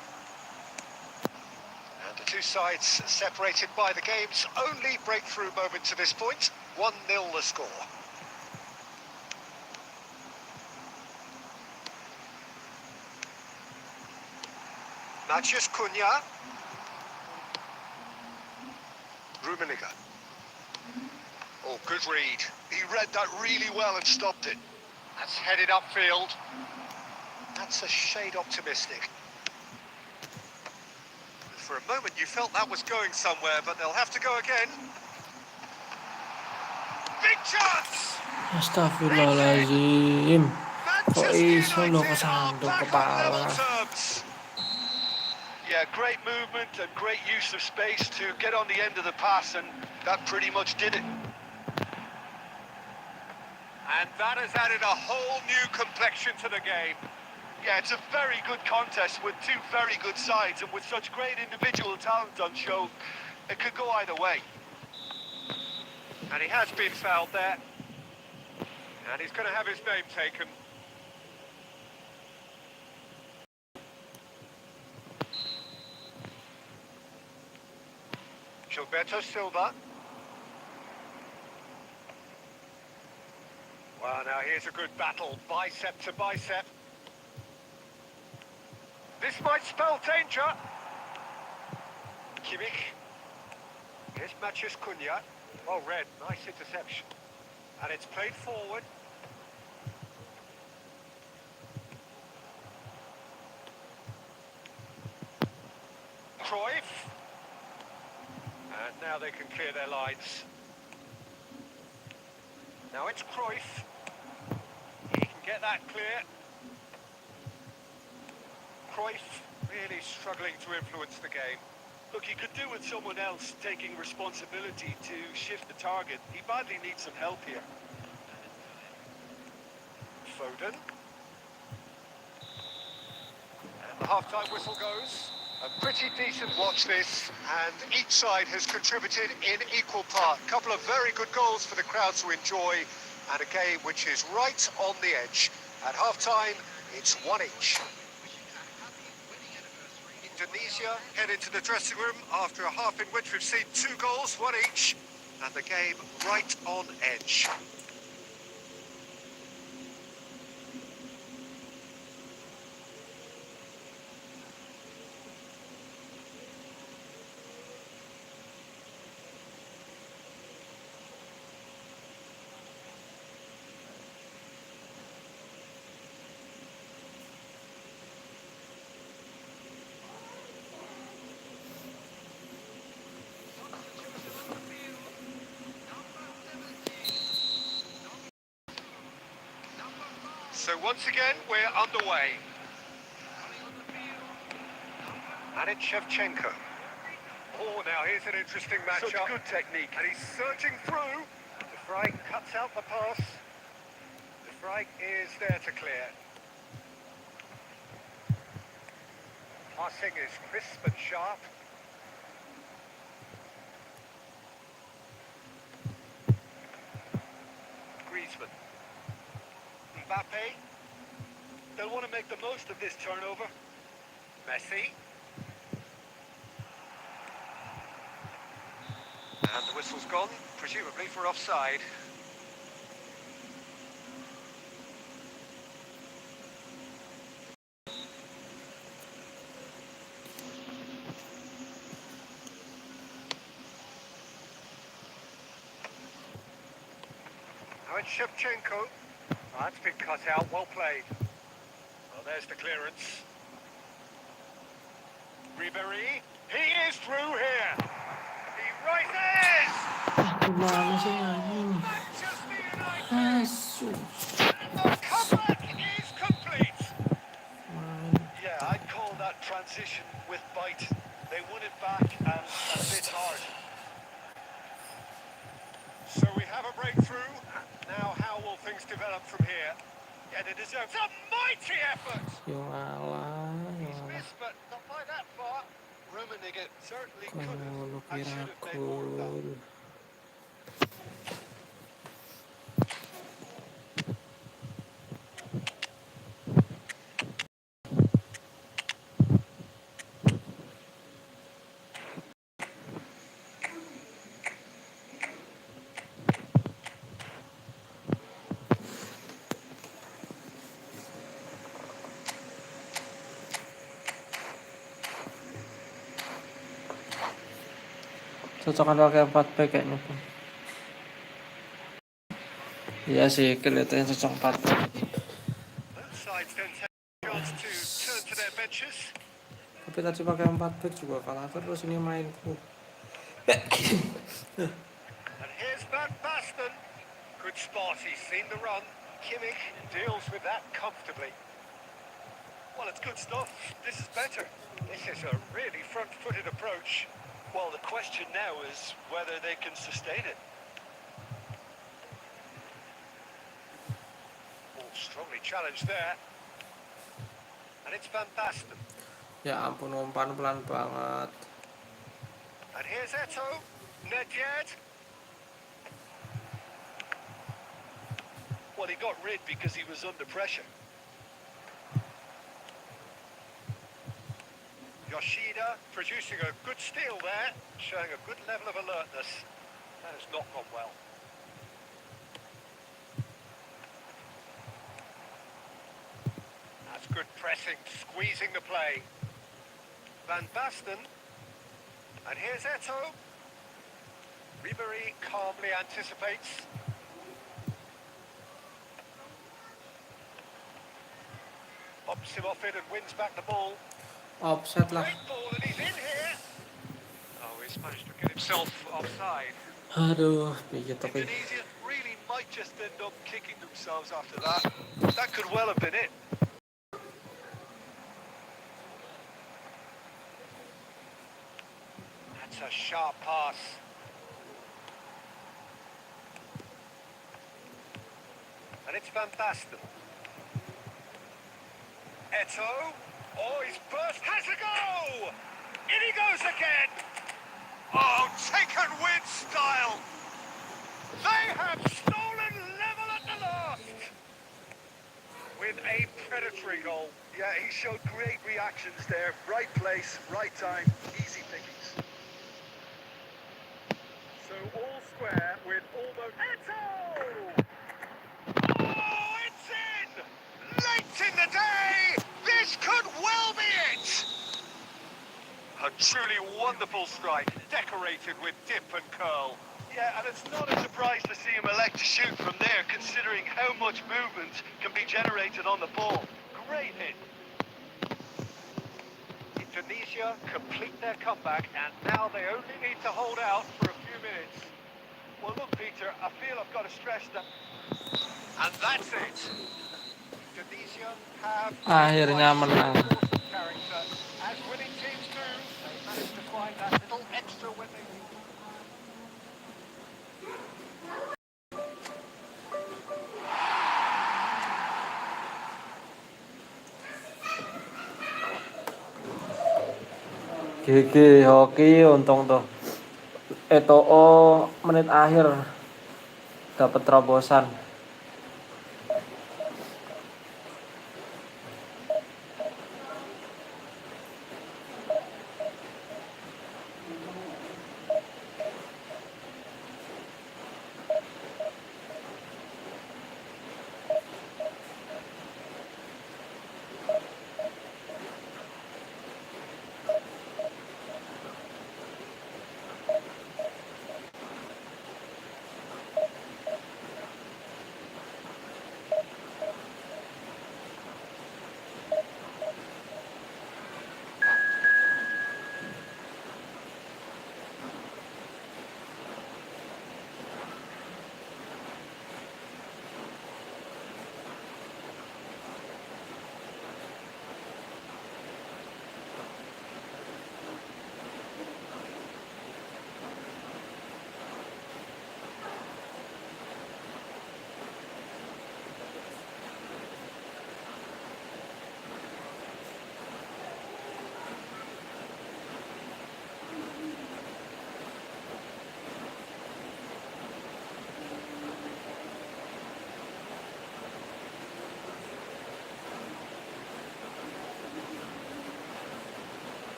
And the two sides separated by the game's only breakthrough moment to this point. 1-0 the score. Matthias Cunha. Rummenigge. Oh, good read. He read that really well and stopped it. That's headed upfield. That's a shade optimistic. For a moment you felt that was going somewhere, but they'll have to go again. Big chance! Astagfirullahaladzim. Kok iso lo United are kesandung back on level kepala. terms. Yeah, great movement and great use of space to get on the end of the pass, and that pretty much did it. And that has added a whole new complexion to the game. Yeah, it's a very good contest with two very good sides, and with such great individual talent on show, it could go either way. And he has been fouled there. And he's going to have his name taken. Gilberto Silva. Well, now here's a good battle, bicep to bicep. This might spell danger. Kimmich. Here's Matthias Cunha. Well read, nice interception. And it's played forward. Cruyff. And now they can clear their lines. Now it's Cruyff. He can get that clear. Cruyff really struggling to influence the game. Look, he could do with someone else taking responsibility to shift the target. He badly needs some help here. Foden. And the half-time whistle goes. A pretty decent watch this, and each side has contributed in equal part. A couple of very good goals for the crowd to enjoy, and a game which is right on the edge. At half-time, it's 1 each. Indonesia head into the dressing room after a half in which we've seen 2 goals, 1 each, and the game right on edge. So once again, we're underway. And it's Shevchenko. Oh, now here's an interesting matchup. Such good technique. And he's surging through. De Vrij cuts out the pass. De Vrij is there to clear. Passing is crisp and sharp. Griezmann. Mbappe. They'll want to make the most of this turnover. Messi. And the whistle's gone, presumably for offside. Now it's Shevchenko. Oh, that's been cut out, well played. Well, there's the clearance. Ribéry, he is through here. He rises! Gimana sih anjing? Manchester United! Asu. And the comeback is complete! Yeah, I'd call that transition with bite. They won it back and a bit hard. So we have a breakthrough. Now how will things develop from here? Yeah, they deserve It's a mighty effort! Yo alah, yo He's alah. missed, but not by that far. Rummenigge certainly could Kalau have and should have made more of that. Pirakul. Cocokan pakai 4 pack kayaknya tuh. Iya sih, kelihatannya cocok 4 pack. Both sides then take a chance to turn to their benches. Tapi tadi pakai 4 pack juga kalah terus ini mainku. And here's Van Basten. Good spot, he's seen the run. Kimmich deals with that comfortably. Well, it's good stuff. This is better. This is a really front-footed approach. Well, the question now is whether they can sustain it. Oh, strongly challenged there. And it's Van Basten. Ya ampun, umpan pelan banget. And here's Eto'o. Nedved. Well, he got rid because he was under pressure. Yoshida producing a good steal there, showing a good level of alertness. That has not gone well. That's good pressing, squeezing the play. Van Basten. And here's Eto'o. Ribéry calmly anticipates. Pops him off it and wins back the ball. Offset lah. Great ball and he's in here. Oh, he's managed to get himself offside. Aduh, pijit oke. Indonesia really might just end up kicking themselves after that. That could well have been it. That's a sharp pass. And it's Van Basten. Eto'o. Oh, he's burst. Has a go! In he goes again! Oh, taken with style! They have stolen level at the last! With a predatory goal. Yeah, he showed great reactions there. Right place, right time, easy pickings. So all square with almost... Eto'o! Oh, it's in! Late in the day! This could well be it! A truly wonderful strike, decorated with dip and curl. Yeah, and it's not a surprise to see him elect to shoot from there, considering how much movement can be generated on the ball. Great hit. Indonesia complete their comeback, and now they only need to hold out for a few minutes. Well, look, Peter, I feel I've got to stress that. And that's it. Indonesia have... Akhirnya menang. character. As winning teams do, they manage to find that little extra when they need it. GG hoki untung tuh. Eto'o menit akhir dapat terobosan.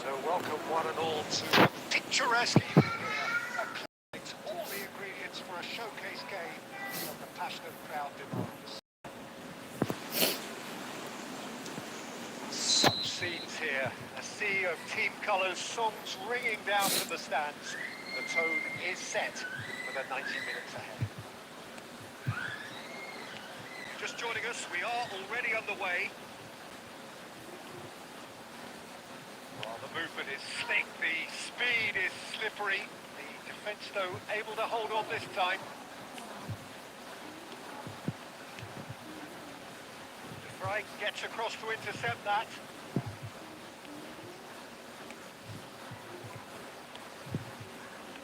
So welcome one and all to a picturesque evening here. It's all the ingredients for a showcase game that the passionate crowd demands. Some scenes here, a sea of team colours, songs ringing down from the stands. The tone is set for the 90 minutes ahead. Just joining us, we are already underway. Well, the movement is slick, the speed is slippery. The defence, though, able to hold on this time. De Vrij gets across to intercept that.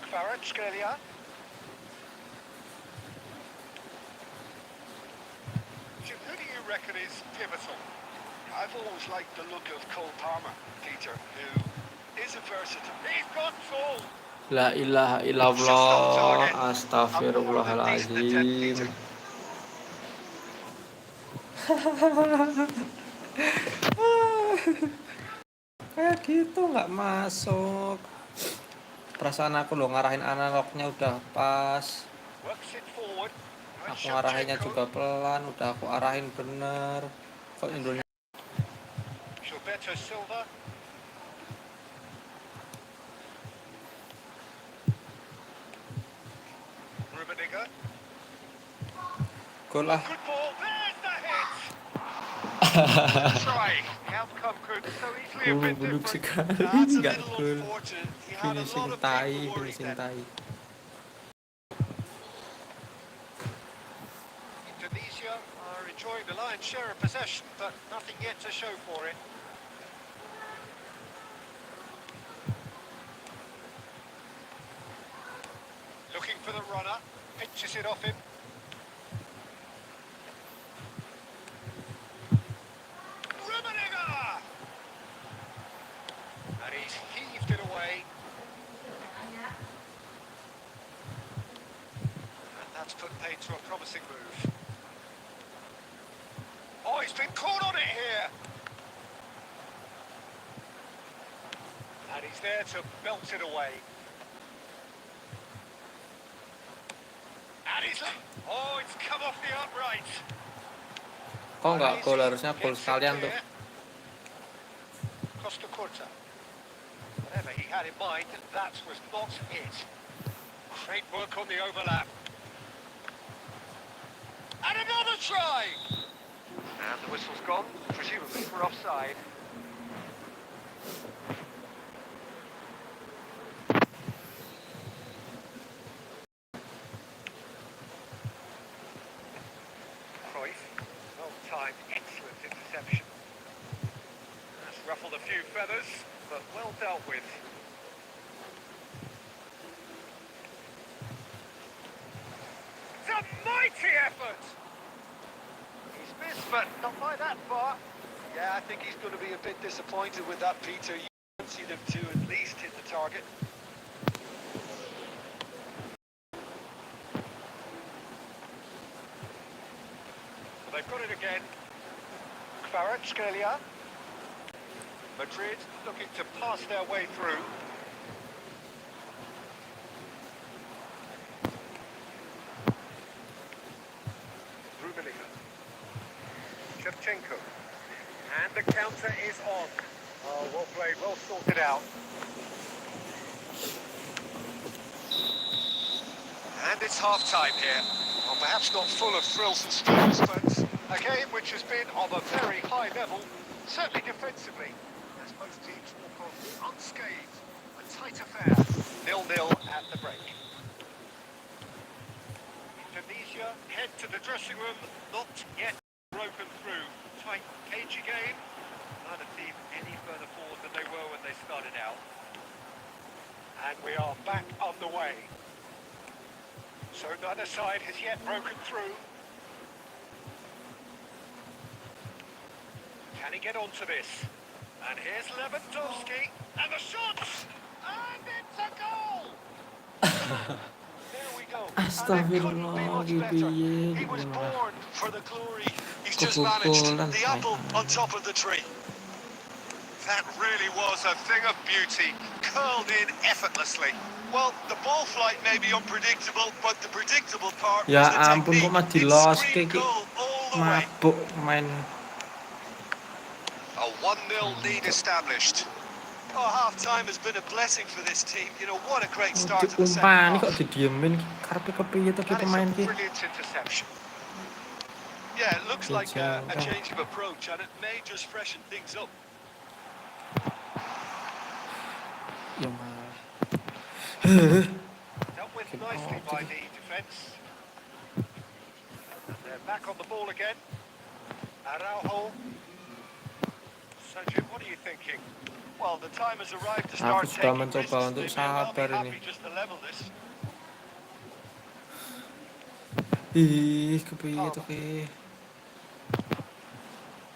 Kvaratskhelia. Who do you reckon is pivotal? I've always liked the look of Cole Palmer, Peter, who is a versatile. He's got soul. La ilaha illallah, astagfirullahaladzim. Kayak gitu nggak masuk. Perasaan aku loh ngarahin analognya udah pas. Works it forward. Aku ngarahinnya juga pelan, udah aku arahin bener. Kok Indonesia Gilberto Silva. Rummenigge. gol lah. Good ball. There's the hit. Try. The outcome could so easily have been Buluk different. sekali, That's a nggak little gol. unfortunate. He had a lot Finishing of tai, people worried finishing then. tai. Indonesia are enjoying the lion's share of possession, but nothing yet to show for it. Looking for the runner, pitches it off him. Rummenigge! And he's heaved it away. That's put paid to a promising move. Oh, he's been caught on it here. And he's there to belt it away. And he's... Oh, it's come off the upright. Kok nggak gol, harusnya gol sekalian tuh. Costa Curta. Whatever he had in mind, that was not it. Great work on the overlap. And another try! And the whistle's gone, presumably for offside. Cruyff, well-timed, excellent interception. That's ruffled a few feathers, but well dealt with. It's a mighty effort! He's missed, but not by that far. Yeah, I think he's going to be a bit disappointed with that, Peter. You fancy them to at least hit the target. Well, they've got it again. Kvaratskhelia. Madrid looking to pass their way through. Rummenigge. Shevchenko. And the counter is on. Oh, well played, well sorted out. And it's half-time here. Well, perhaps not full of thrills and spurs, but a game which has been of a very high level, certainly defensively, as most teams walk off unscathed. A tight affair, 0-0 at the break. Tunisia head to the dressing room, not yet broken through. Tight, cagey game. Neither team any further forward than they were when they started out. And we are back underway. So neither side has yet broken through. Can he get onto this? And here's Lewandowski, and the shots! And it's a goal! There we go. Astagfirullah, He was born for the glory. He's just managed the apple on top of the tree. That really was a thing of beauty, curled in effortlessly. Well, the ball flight may be unpredictable, but the predictable part Ya was the ampun, kok technique. mah It di-loss screamed kayak goal all the way. mabuk main. A 1-0 lead established. Oh, half-time has been a blessing for this team. You know, what a great start to the second Diumpani kok half. didiemin, karepe kepiye to ki That is pemain a ki. brilliant interception. Yeah, it looks like a Jauh. change of approach, and it may just freshen things up. Ya mah. Dealt with nicely by the defence. And they're back on the ball again. Araujo. Sergio, what are you thinking? Well, the time has arrived to Aku start sudah taking mencoba risks. untuk They may well be sabar happy ini. just to level this. Ih, kepiye to ki.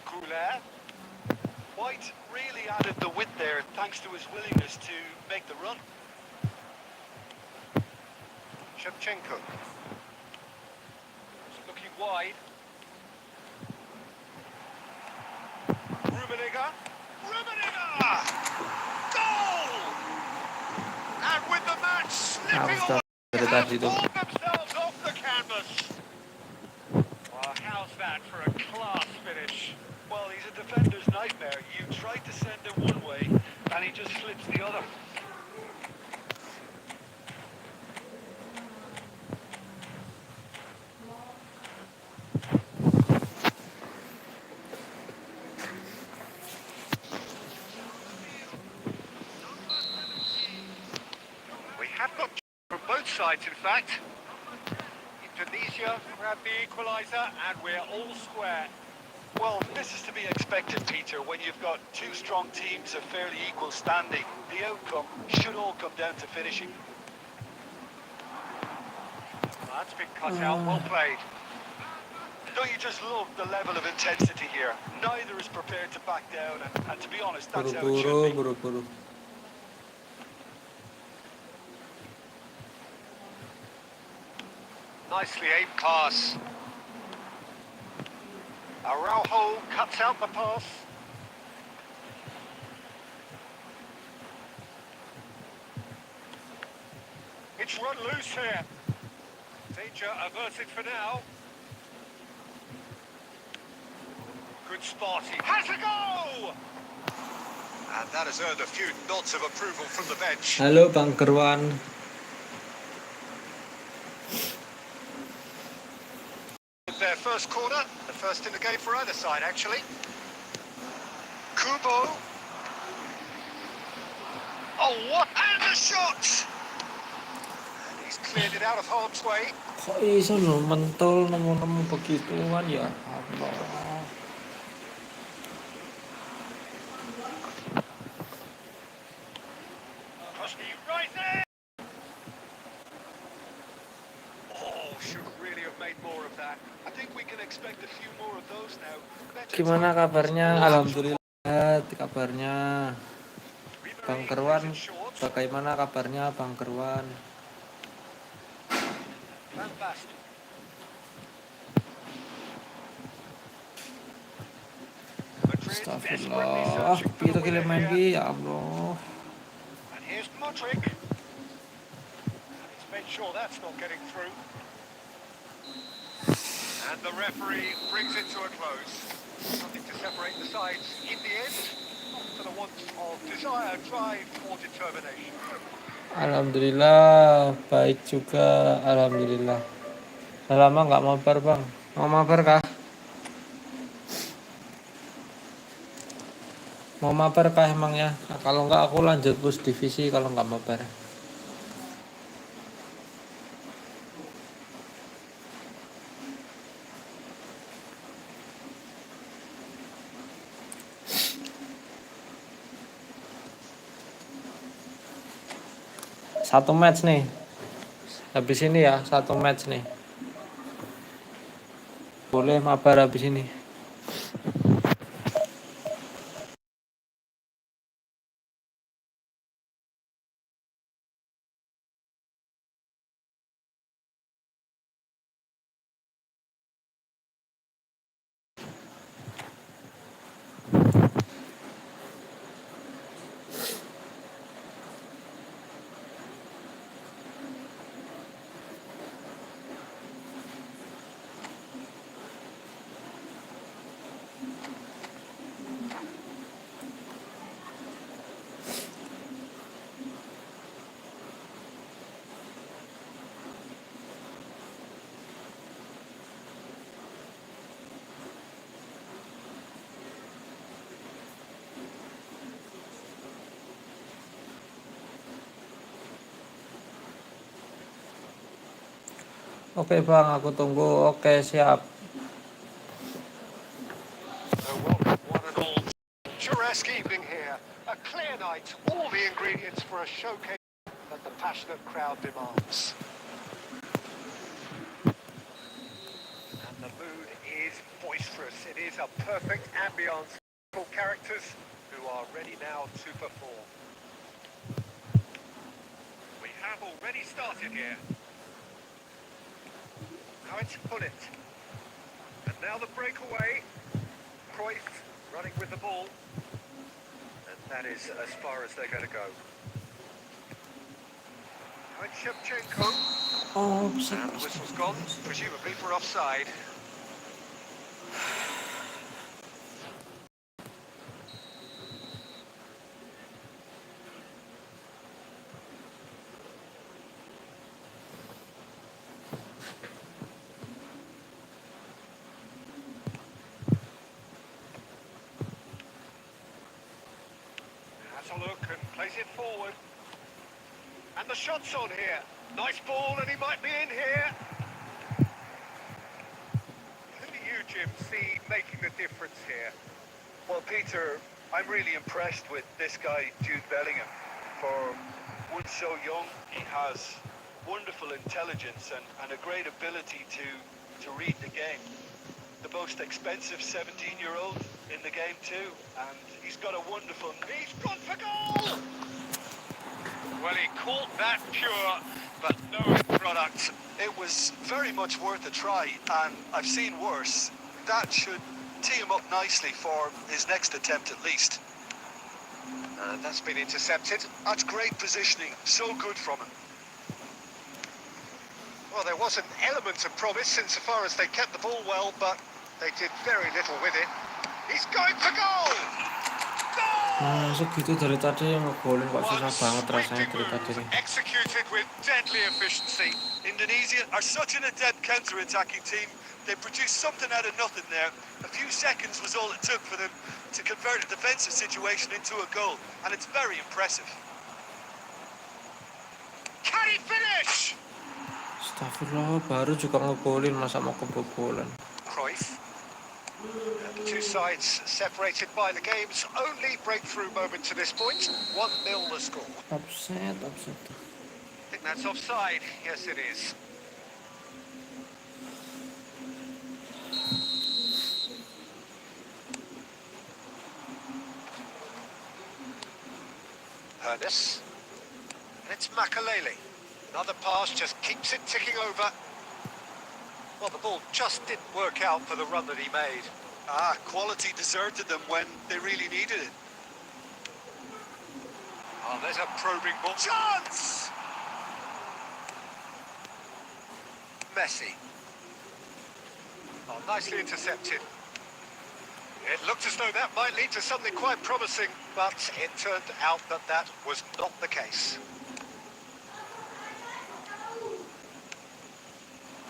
Couler. White really added the width there thanks to his willingness to make the run. Shevchenko. Looking wide. Rummenigge. Rummenigge! Goal! And with the match slipping Aku sudah away, dari have tadi tuh. pulled themselves off the canvas. Well, how's that for a class finish? Well, he's a defender's nightmare. You tried to send him one way, and he just slips the other. We have got from both sides, in fact. Indonesia grabbed the equaliser, and we're all square. Well, this is to be expected, Peter, when you've got two strong teams of fairly equal standing. The outcome should all come down to finishing. That's been cut out, well played. Don't you just love the level of intensity here? Neither is prepared to back down, and to be honest, that's how it should be. Buru-buru. Nicely aimed pass. Araujo cuts out the pass. It's run loose here. Danger averted for now. Good spot. He has a go! And that has earned a few nods of approval from the bench. Halo Bang Kerwan. Their first corner, the first in the game for either side, actually. Kubo. Oh, what? And the shot! And he's cleared it out of harm's way. Kok iso lho mentol nemu-nemu begituan ya Allah. Krusty right there! Oh, should really have made more of that. I think we can expect a few more of those now. Gimana kabarnya? Alhamdulillah kabarnya. Bang Kerwan, bagaimana kabarnya Bang Kerwan? Van Basten. Astagfirullah, itu kira main ki ya Allah. And here's Modric. And he's made sure that's not getting through. And the referee brings it to a close. Nothing to separate the sides in the end. For the want of desire, drive, or determination. Alhamdulillah, baik juga, alhamdulillah. Udah lama nggak mabar Bang. Mau mabar kah? Mau mabar kah emangnya? Nah, kalau nggak aku lanjut push divisi kalau nggak mabar. Satu match nih. Habis ini ya, satu match nih. Boleh mabar habis ini. Oke Bang, aku tunggu. Oke, siap. Welcome one and all. Picturesque evening here. A clear night. All the ingredients for a showcase that the passionate crowd demands. And the mood is boisterous. It is a perfect ambience for characters who are ready now to perform. We have already started here. Now it's Pullet. And now the breakaway. Cruyff running with the ball. And that is as far as they're going to go. Now it's Shevchenko. Oh, And the whistle's gone, presumably for offside. Has a look and plays it forward. And the shot's on here. Nice ball, and he might be in here. Who do you, Jim, see making the difference here? Well, Peter, I'm really impressed with this guy, Jude Bellingham. For one so young, he has wonderful intelligence and a great ability to read the game. The most expensive 17-year-old in the game too, and he's got a wonderful... He's gone for goal! Well, he caught that pure, but no product. It was very much worth a try, and I've seen worse. That should tee him up nicely for his next attempt at least. And that's been intercepted. That's great positioning, so good from him. Well, there was an element of promise insofar as they kept the ball well, but they did very little with it. He's going for goal! Goal! Segitu dari tadi yang ngegolin kok One susah banget rasanya sweeping dari tadi move, nih. executed with deadly efficiency. Indonesia are such an adept counter-attacking team. They produced something out of nothing there. A few seconds was all it took for them to convert a defensive situation into a goal, and it's very impressive. Can he finish? Astagfirullah, baru juga ngegolin masa mau kebobolan. Cruyff. And the two sides separated by the game's only breakthrough moment to this point. 1-0 the score. Offset. I think that's offside. Yes, it is. Ernest. And it's Makalele. Another pass just keeps it ticking over. Well, the ball just didn't work out for the run that he made. Quality deserted them when they really needed it. Oh, there's a probing ball. Chance! Messi. Oh, nicely intercepted. It looked as though that might lead to something quite promising, but it turned out that that was not the case.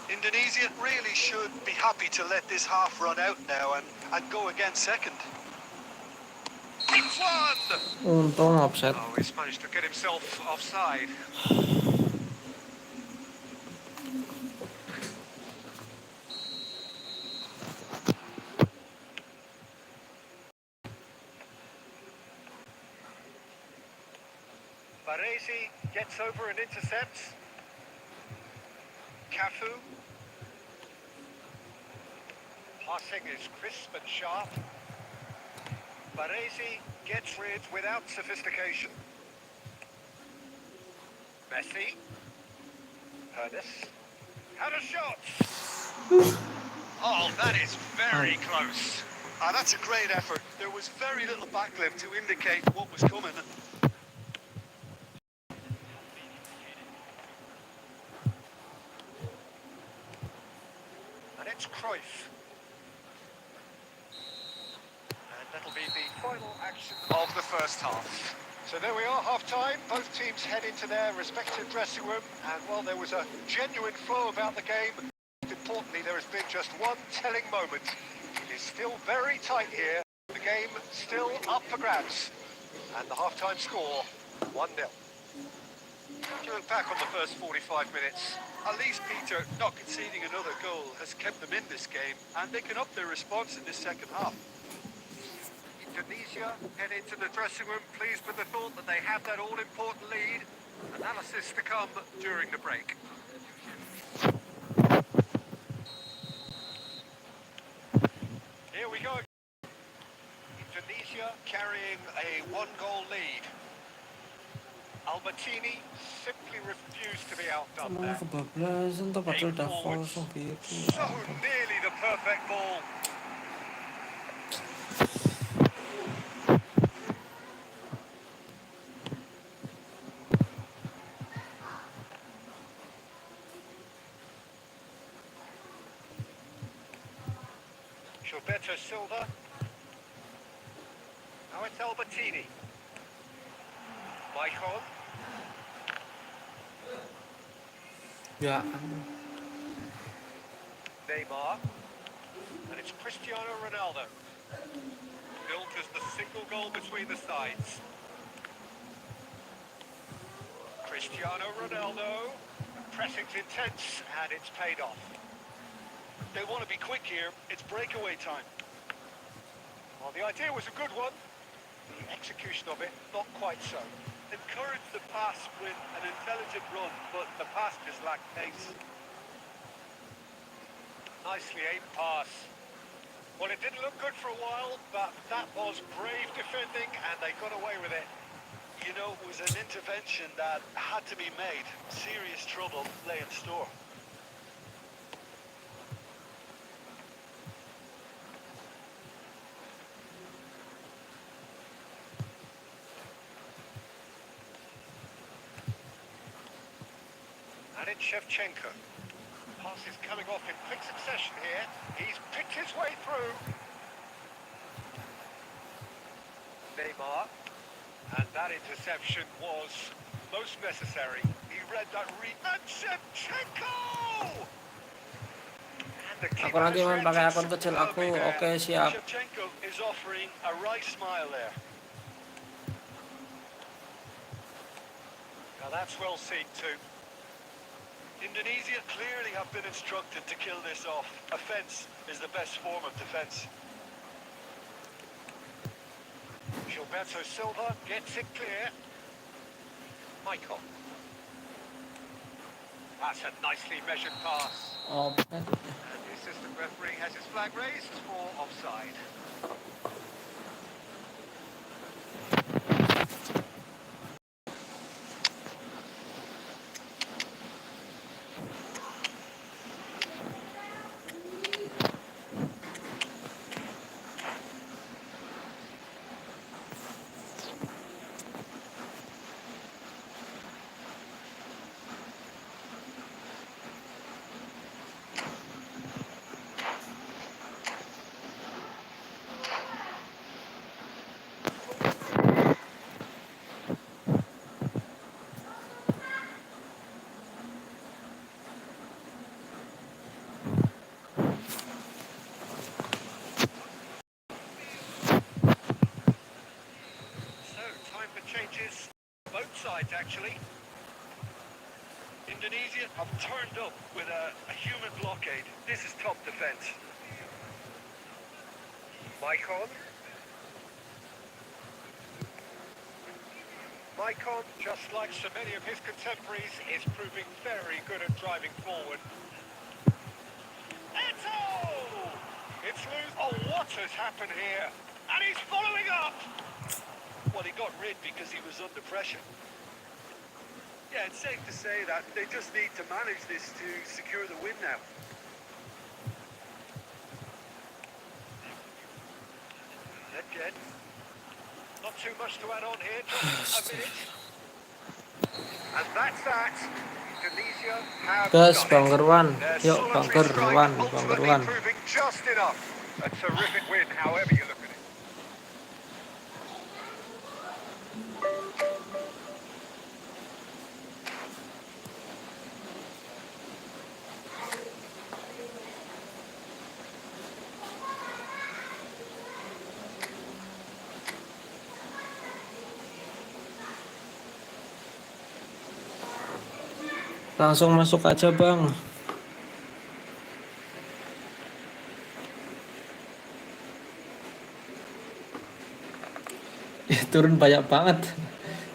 Indonesia really should be happy to let this half run out now and go again second. It's one! Untung offset. Oh, he's managed to get himself offside. Baresi gets over and intercepts. Cafu. Passing is crisp and sharp. Baresi gets rid without sophistication. Messi. Ernest. Had a shot. Oh, that is very close. That's a great effort. There was very little backlift to indicate what was coming. And it's Cruyff. And that'll be the final action of the first half. So there we are, half-time. Both teams head into their respective dressing room. And while there was a genuine flow about the game, importantly, there has been just one telling moment. It is still very tight here. The game still up for grabs. And the half-time score, 1-0. If you look back on the first 45 minutes, At least Peter not conceding another goal has kept them in this game, and they can up their response in this second half. Indonesia head into the dressing room pleased with the thought that they have that all-important lead. Analysis to come during the break. Here we go. Indonesia carrying a one-goal lead. Albertini simply refused to be outdone there. Kebablasan tuh padahal udah kosong gitu. So nearly the perfect ball. Gilberto Silva. Now it's Albertini. Michael. Ya, Neymar. And it's Cristiano Ronaldo. Built as the single goal between the sides. Cristiano Ronaldo. Pressing's intense and it's paid off. They want to be quick here. It's breakaway time. Well, the idea was a good one. The execution of it, not quite so. Encourage the pass with an intelligent run, but the pass just lacked pace. Nicely aimed pass. Well, it didn't look good for a while, but that was brave defending and they got away with it. You know, it was an intervention that had to be made. Serious trouble lay in store. And it's Shevchenko. Pass is coming off in quick succession here. He's picked his way through. Neymar. And that interception was most necessary. He read that read. And Shevchenko! And the Aku keeper has nanti main pakai reacted akun kecil aku. superbly there. Oke, siap. Shevchenko is offering a wry smile there. Now that's well seen too. Indonesia clearly have been instructed to kill this off. Offence is the best form of defence. Gilberto Silva gets it clear. Michael. That's a nicely measured pass. Oh, And the assistant referee has his flag raised for offside. Time for changes, both sides actually. Indonesia have turned up with a human blockade. This is top defence. Maicon. Maicon, just like so many of his contemporaries, is proving very good at driving forward. Eto! It's loose. Oh, what has happened here? And he's following up! Well, he got rid because he was under pressure. Yeah, it's safe to say that they just need to manage this to secure the win now. Again. Not too much to add on here, just a minute. And that's that. Indonesia have Gas, done Bang it. Gerwan. Their Yuk, Bang solitary strike Gerwan, Bang ultimately Gerwan. proving just enough. A terrific win, however you look at it. Langsung masuk aja, Bang. Turun banyak banget.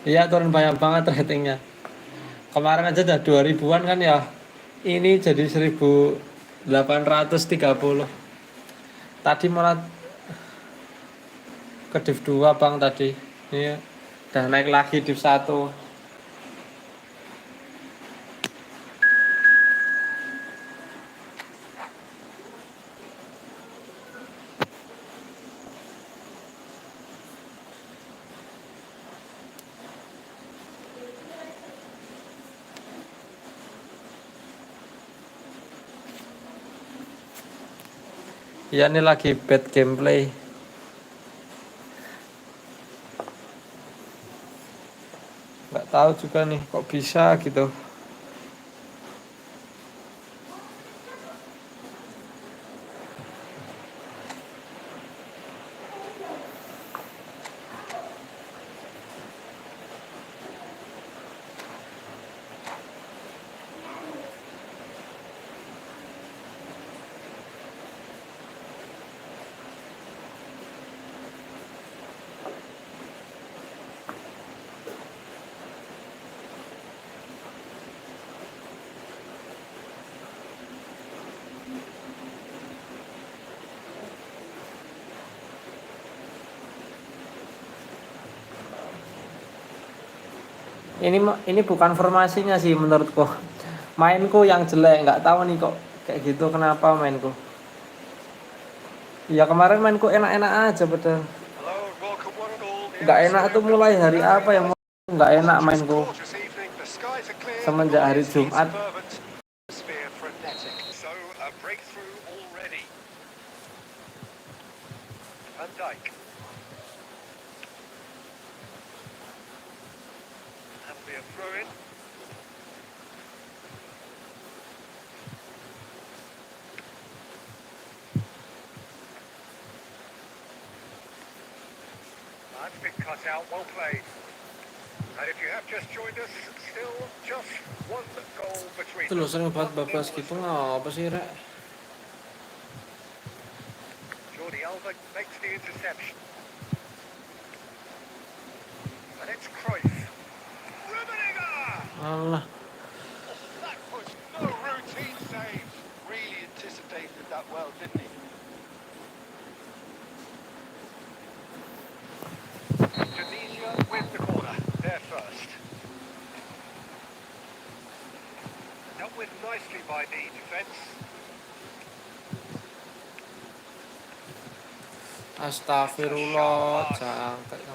Iya, turun banyak banget ratingnya. Kemarin aja udah 2000-an kan ya. Ini jadi 1830. Tadi malah ke div 2, Bang, tadi. Ini udah naik lagi div 1. Ya, ini lagi bad gameplay. Nggak tahu juga nih kok bisa gitu. Ini bukan formasinya sih menurutku. Mainku yang jelek, nggak tahu nih kok kayak gitu kenapa mainku. Ya kemarin mainku enak-enak aja padahal. Hello and welcome one and all. The Nggak enak atmosphere tuh mulai looking hari very apa yang nice. nggak enak Oh, just mainku gorgeous evening. The skies are clear. The semenjak hari noise is Jumat. fervent. Atmosphere frenetic. So a breakthrough already. Van Dijk. That'll be a throw in. That's been cut out. Well played. And if you have just joined us, still just one goal between Itu loh them. sering banget 1-0 bablas the gitu score. ngapa sih rek? Jordi Alba makes the interception. And it's Cruyff. Rummenigge! Alah, That was no routine save. Really anticipated that well, didn't he? Tunisia with the corner. They're first. Dealt with nicely by the defence. astagfirullah, jangkrik.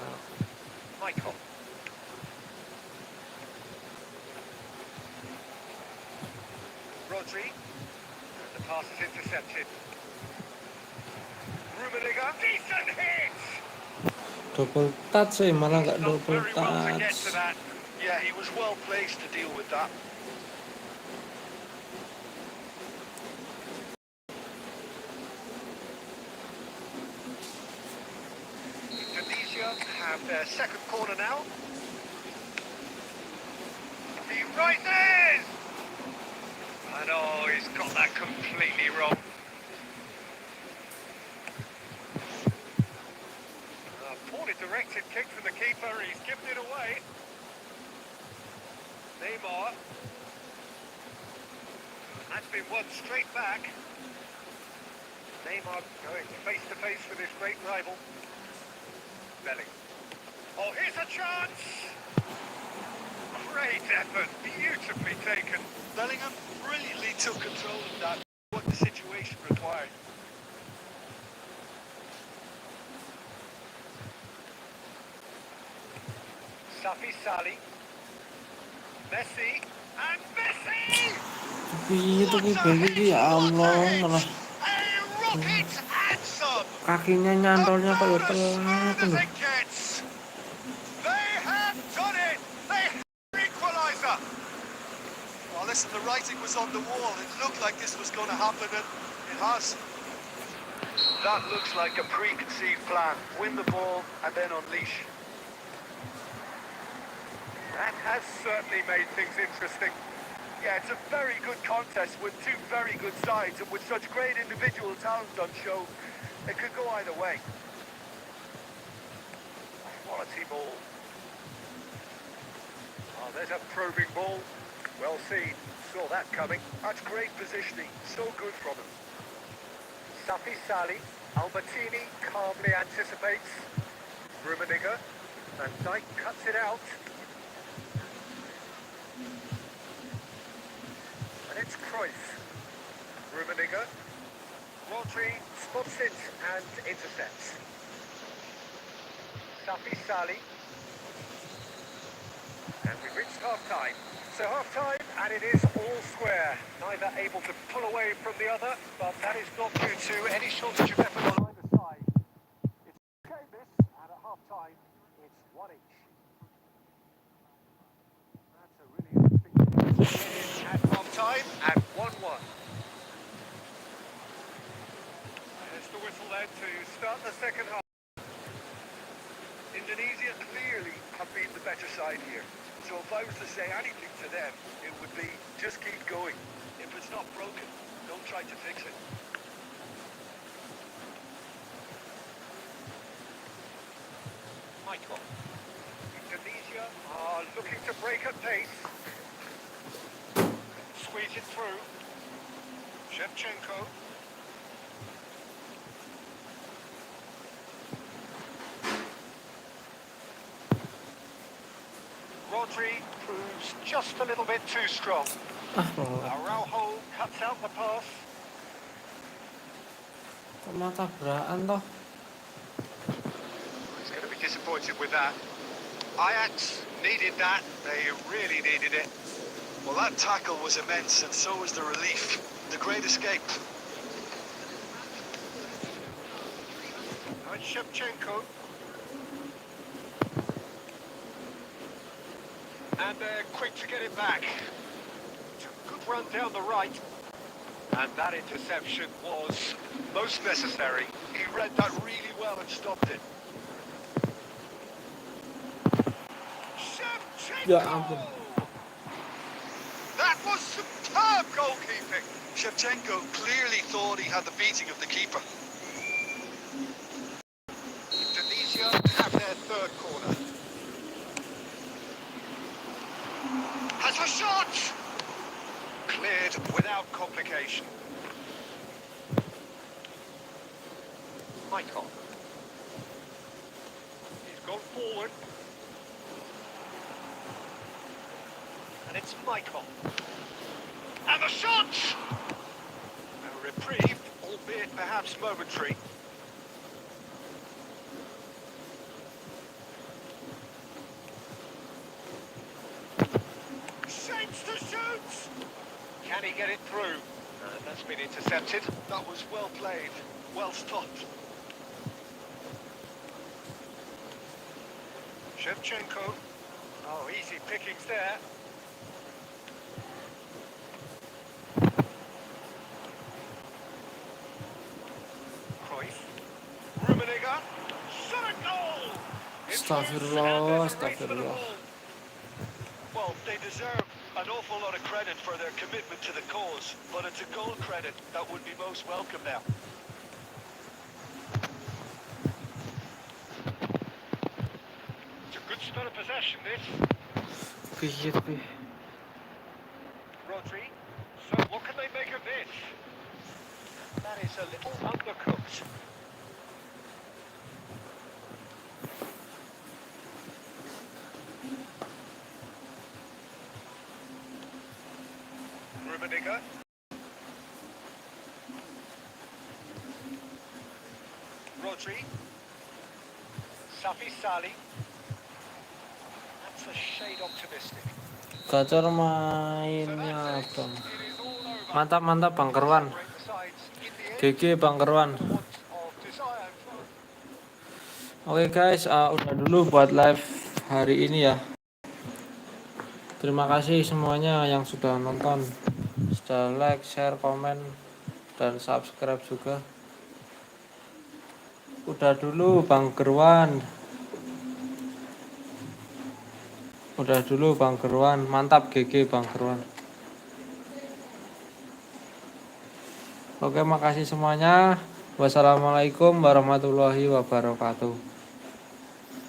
Michael. Rodri. And the pass is intercepted. Rummenigge. Decent hit! Double touch sih, malah nggak Done double very well to get to touch. that. Yeah, he was well placed to deal with that. Tunisia have their second corner now. He rises! And oh, he's got that completely wrong. A poorly directed kick from the keeper, he's given it away. Neymar. That's been won straight back. Neymar going face to face with his great rival. Belling. Oh, here's a chance! Great effort, beautifully taken. Bellingham brilliantly took control of that, what the situation required. Safi Sali. Messi. And Messi! Piye tuh ki baby ya Allah, malah A rocket answer! kakinya nyantolnya kok ya About as telat smooth as loh. it gets. They have done it. They have equaliser. Well, listen, the writing was on the wall. It looked like this was going to happen, and it has. That looks like a preconceived plan. Win the ball and then unleash. That has certainly made things interesting. Yeah, it's a very good contest with two very good sides, and with such great individual talent on show, it could go either way. Quality ball. Oh, there's a probing ball. Well seen. Saw that coming. That's great positioning. So good from him. Safi Sali. Albertini calmly anticipates. Rummenigge. Van Dijk cuts it out. And it's Cruyff. Rummenigge. Rodri spots it and intercepts. Safi Sali. And we've reached half-time. So half-time, and it is all square. Neither able to pull away from the other, but that is not due to any shortage of effort on either side. It's okay, this, and at half-time, it's 1 each. That's a really interesting game at half-time, at 1-1. There's the whistle then to start the second half. Indonesia clearly have been the better side here. So if I was to say anything to them, it would be just keep going. If it's not broken, don't try to fix it. Michael. Indonesia are looking to break at pace. Squeeze it through. Shevchenko. entry proves just a little bit too strong. Araujo cuts out the pass. Cuma tabrakan toh. He's going to be disappointed with that. Ajax needed that. They really needed it. Well, that tackle was immense, and so was the relief. The great escape. Now it's Shevchenko. And they're quick to get it back. It's a good run down the right. And that interception was most necessary. He read that really well and stopped it. Shevchenko! Ya ampun. That was superb goalkeeping. Shevchenko clearly thought he had the beating of the keeper. Tunisia have their third corner. Has a shot! Cleared without complication. Michael. He's gone forward. And it's Michael. And the shot! A reprieve, albeit perhaps momentary. Shapes to shoot! Can he get it through? That's been intercepted. That was well played, well stopped. Shevchenko. Oh, easy pickings there. Cruyff. Rummenigge. Shot a goal! It's Astagfirullah, loose and there's a race for the astagfirullah. ball. Well, they deserve an awful lot of credit for their commitment to the cause, but it's a goal credit that would be most welcome now. It's a good spell of possession, this. Piye tapi. Rodri. So what can they make of this? That is a little undercooked. Rummenigge. Rodri. Safi Sali. That's a shade optimistic. Gacor mainnya Bang. It is all over. Mantap mantap Bang Kerwan. Separate the sides in the end. GG Bang Kerwan. Want of desire. Oke guys, udah dulu buat live hari ini ya. Terima kasih semuanya yang sudah nonton, sudah like, share, komen, dan subscribe juga. Udah dulu Bang Gerwan. Udah dulu Bang Gerwan. Mantap GG Bang Gerwan. Oke, makasih semuanya. Wassalamualaikum warahmatullahi wabarakatuh.